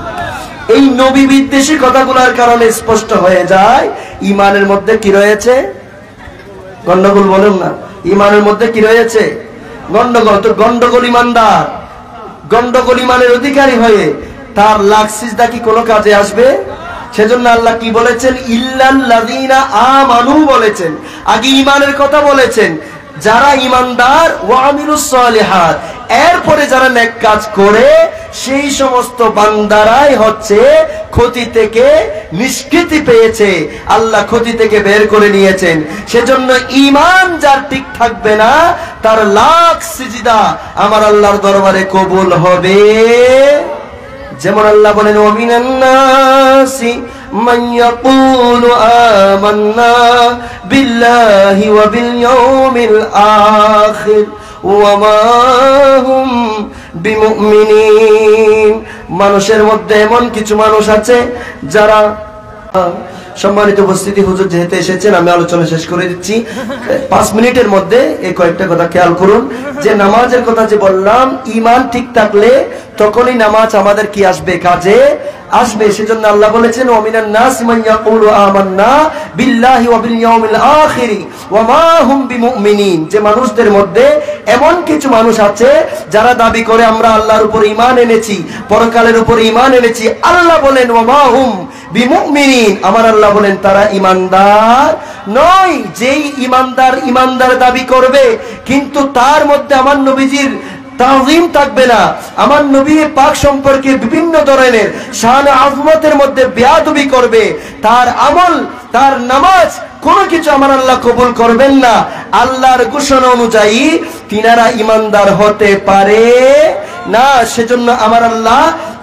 এই নবী বিদ্বেষী কথাগুলোর কারণে স্পষ্ট হয়ে যায় ঈমানের মধ্যে কি রয়েছে গন্ডগোল। বলুন না, ঈমানের মধ্যে কি রয়েছে গন্ডগোল। তো গন্ডগোল ঈমানদার, গন্ডগোল ঈমানের অধিকারী হয়ে তার লাখ সিজদা কি কোনো কাজে আসবে? সেজন্য আল্লাহ কি বলেছেন? ইল্লাল্লাযীনা আমানু বলেছেন, আগে ঈমানের কথা বলেছেন। যারা ঈমানদার ওয়া আমিলুস সালিহাত, এরপরে যারা নেক কাজ করে, সেই সমস্ত বান্দারাই হচ্ছে ক্ষতি থেকে নিষ্কৃতি পেয়েছে, আল্লাহ ক্ষতি থেকে বের করে নিয়েছেন। সেজন্য ঈমান যার ঠিক থাকবে না, তার লাখ সিজদা আমার আল্লাহর দরবারে কবুল হবে। যেমন আল্লাহ বলেন, ওয়া মিনান নাসি মান ইয়াকুলু আমান্না বিল্লাহি ওয়া বিল ইয়াউমিল আখির ওয়া মা হুম বিমুমিনিন। মানুষের মধ্যে এমন কিছু মানুষ আছে যারা সম্মানিত উপস্থিতি, হুজুর যেহেতু এসেছেন আমি আলোচনা শেষ করে দিচ্ছি 5 মিনিটের মধ্যে। এই কয়েকটা কথা খেয়াল করুন, যে নামাজের কথা যে বললাম, ঈমান ঠিক থাকলে তখনই নামাজ আমাদের কি আসবে, কাজে আসবে। সেজন্য আল্লাহ বলেছেন ওয়ামিনান নাসি মান ইয়াকুলু আমান্না বিল্লাহি ওয়া বিল ইয়াউমিল আখির ওয়া মা হুম বিমুমিনিন, যে মানুষদের মধ্যে এমন কিছু মানুষ আছে যারা দাবি করে আমরা আল্লাহর উপর ঈমান এনেছি, পরকালের উপর ঈমান এনেছি। আল্লাহ বলেন ওয়া মা হুম বিমুমিনিন, আমার আল্লাহ বলেন তারা ঈমানদার নয়। যেই ঈমানদার দাবি করবে কিন্তু তার মধ্যে আমার নবীজির তাজিম থাকবে না, আমার নবী পাক সম্পর্কে বিভিন্ন ধরনের শান আযমতের মধ্যে বেয়াদবি করবে, তার আমল তার নামাজ কোনো কিছু আমার আল্লাহ কবুল করবেন না। আল্লাহর ঘোষণা অনুযায়ী তিনারা ঈমানদার হতে পারে না। সেজন্য আমার আল্লাহ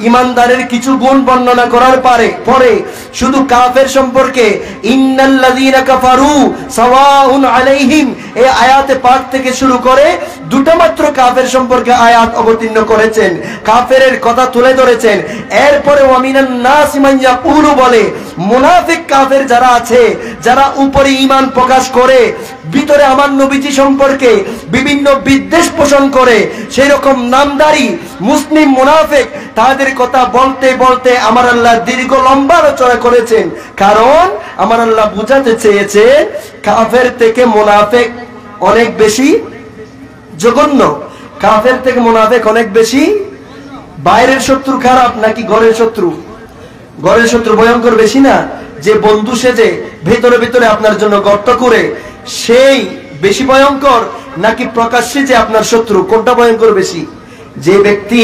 ঈমানদারের কিছু গুণ বর্ণনা করার পরে শুধু কাফের সম্পর্কে ইন্নাল্লাযীনা কাফারু সাওয়াউন আলাইহিম এই আয়াতে পাক থেকে শুরু করে দুটো মাত্র কাফের সম্পর্কে আয়াত অবতীর্ণ করেছেন, কাফেরের কথা তুলে ধরেছেন। এরপরে ওয়ামিনান নাসি মান ইয়াকুলু বলে মুনাফিক কাফের যারা আছে, যারা উপরে ঈমান প্রকাশ করে ভিতরে আমার নবীজি সম্পর্কে বিভিন্ন বিদ্বেষ পোষণ করে, সেই রকম নামদারি মুসলিম মুনাফিক, তাদের কথা বলতে বলতে আমার আল্লাহ দীর্ঘ লম্বা আলোচনা করেছেন। কারণ আমার আল্লাহ বুঝাতে চেয়েছে কাফের থেকে মুনাফিক অনেক বেশি জঘন্য, কাফের থেকে মুনাফিক অনেক বেশি। বাইরের শত্রু খারাপ নাকি ঘরের শত্রু? ঘরের শত্রু ভয়ঙ্কর বেশি না? যে বন্ধু সেজে ভেতরে ভেতরে আপনার জন্য গর্ত করে সেই বেশি ভয়ঙ্কর, নাকি প্রকাশ্যে যে আপনার শত্রু? কোনটা ভয়ঙ্কর বেশি? যে ব্যক্তি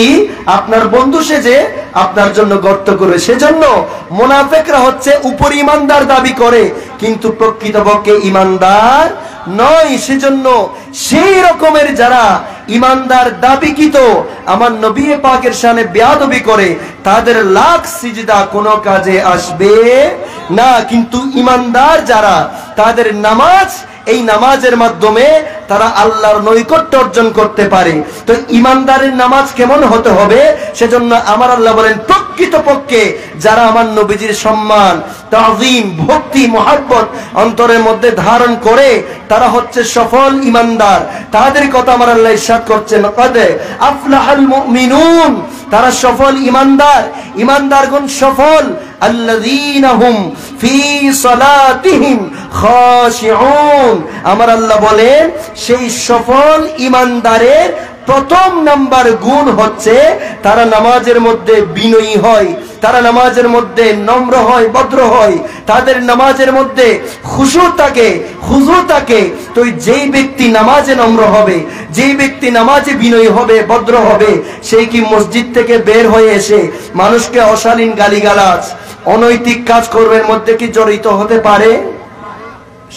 আপনার বন্ধু সেজে আপনার জন্য গর্ত করে। সেজন্য মুনাফিকরা হচ্ছে উপর ঈমানদার দাবি করে কিন্তু প্রকৃতপক্ষে ঈমানদার নয়। সেজন্য সেই রকমের যারা ঈমানদার দাবিকৃত আমার নবী পাকের শানে বেয়াদবি করে, তাদের লাখ সিজদা কোনো কাজে আসবে না। কিন্তু ঈমানদার যারা, তাদের নামাজ, এই নামাজের মাধ্যমে তারা আল্লাহর নৈকট্য অর্জন করতে পারে। তো ঈমানদারের নামাজ কেমন হতে হবে? সেজন্য আমার আল্লাহ বলেন প্রকৃতপক্ষে যারা আমার নবীজির সম্মান, তাজিম, ভক্তি, মহব্বত অন্তরের মধ্যে ধারণ করে তারা হচ্ছে সফল ঈমানদার। তাদের কথা আমার আল্লাহ ইরশাদ করছেন কদ আফলাহাল মুমিনুন, তারা সফল ঈমানদার। ঈমানদারগণ সফল আল্লাযীনা হুম ফি সালাতিহিম খাশিউন। আমার আল্লাহ বলেন সেই সফল ঈমানদারের প্রথম নাম্বার গুণ হচ্ছে তারা নামাজের মধ্যে বিনয়ী হয়, তারা নামাজের মধ্যে নম্র হয়, ভদ্র হয়, তাদের নামাজের মধ্যে খুশু থাকে, হুজু থাকে। তো যেই ব্যক্তি নামাজে নম্র হবে, যেই ব্যক্তি নামাজে বিনয়ী হবে, ভদ্র হবে, সেই কি মসজিদ থেকে বের হয়ে এসে মানুষকে অশালীন গালিগালাজ, অনৈতিক কাজকর্মের মধ্যে কি জড়িত হতে পারে?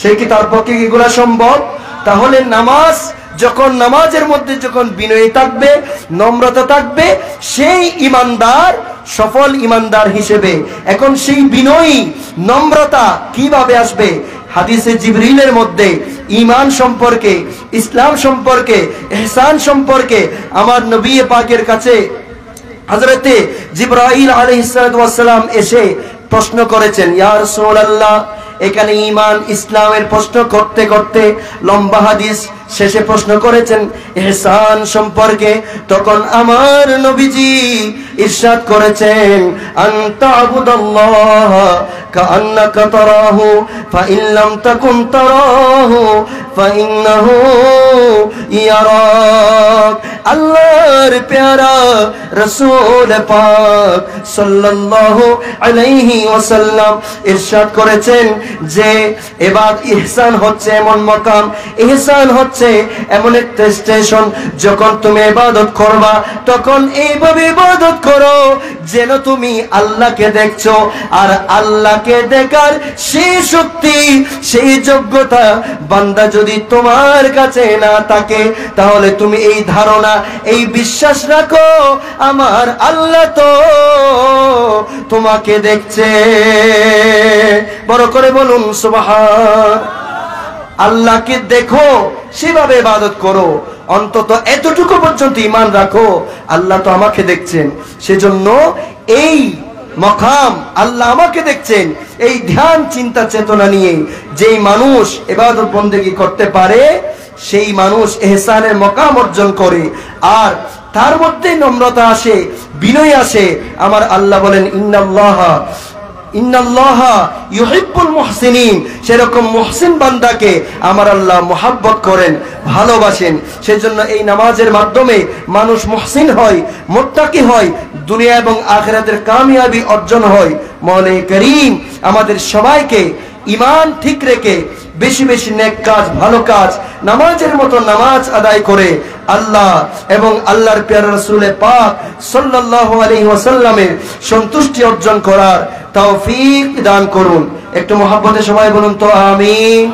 সে কি তার পক্ষে এগুলো সম্ভব? তাহলে নামাজ যখন, নামাজের মধ্যে যখন বিনয়ী থাকবে, নম্রতা থাকবে, সেই ঈমানদার সফল ঈমানদার হিসেবে। এখন সেই বিনয়ী নম্রতা কিভাবে আসবে? হাদিসে জিবরিলের মধ্যে ঈমান সম্পর্কে, ইসলাম সম্পর্কে, ইহসান সম্পর্কে আমার নবী পাকের কাছে হযরতে জিবরাইল আলাইহিস সালাম এসে প্রশ্ন করেছেন, ইয়া রাসূলুল্লাহ। এখানে ঈমান ইসলামের প্রশ্ন করতে করতে লম্বা হাদিস শেষে প্রশ্ন করেছেন ইহসান সম্পর্কে। তখন আমার নবীজি ইরশাদ করেছেন আনতা আবুদাল্লাহ কাআন্নাকা তারাহু ফাইন লাম তাকুন তারাহু ফাইন্নাহু ইয়ারাক। আল্লাহর প্যারা রাসূল পাক সাল্লাল্লাহু আলাইহি ওয়াসাল্লাম ইরশাদ করেছেন যে ইহসান হচ্ছে এমন মাকাম, ইহসান হচ্ছে এমন একটা স্টেশন, যখন তুমি ইবাদত করবা তখন এইভাবে ইবাদত করো যেন তুমি আল্লাহকে দেখছো। আর আল্লাহকে দেখার সেই শক্তি, সেই যোগ্যতা বান্দা যদি তোমার কাছে না থাকে, তাহলে তুমি এই ধারণা, এই বিশ্বাস রাখো আমার আল্লাহ তো তোমাকে দেখছে। বড় করে বলুন সুবহান। আল্লাহকে দেখো, সেভাবে ইবাদত করো, অন্তত এতটুকু পর্যন্ত ঈমান রাখো, আল্লাহ তো আমাকে দেখছেন। সেজন্য এই মকাম, আল্লাহ আমাকে দেখছেন, এই ধ্যান চিন্তা চেতনা নিয়ে যেই মানুষ ইবাদত বন্দেগী করতে পারে সেই মানুষ ইহসানের মকাম অর্জন করে। আর তার মধ্যে নম্রতা আসে, বিনয় আসে। আমার আল্লাহ বলেন ইন্নাল্লাহা ইউহিব্বুল মুহসিনিন, সেরকম মুহসিন বান্দাকে আমার আল্লাহ মোহাব্বত করেন, ভালোবাসেন। সেজন্য এই নামাজের মাধ্যমে মানুষ মুহসিন হয়, মুত্তাকি হয়, দুনিয়া এবং আখিরাতের কামিয়াবি অর্জন হয়। মওলা করিম আমাদের সবাইকে ঈমান ঠিক রেখে বেশি বেশি নেক কাজ, ভালো কাজ, নামাজের মতো নামাজ আদায় করে আল্লাহ এবং আল্লাহর প্যারা রাসূল পাক সাল্লাল্লাহু আলাইহি ওয়াসাল্লামের সন্তুষ্টি অর্জন করার তৌফিক দান করুন। একটু মহব্বতে সবাই বলুন তো আমিন।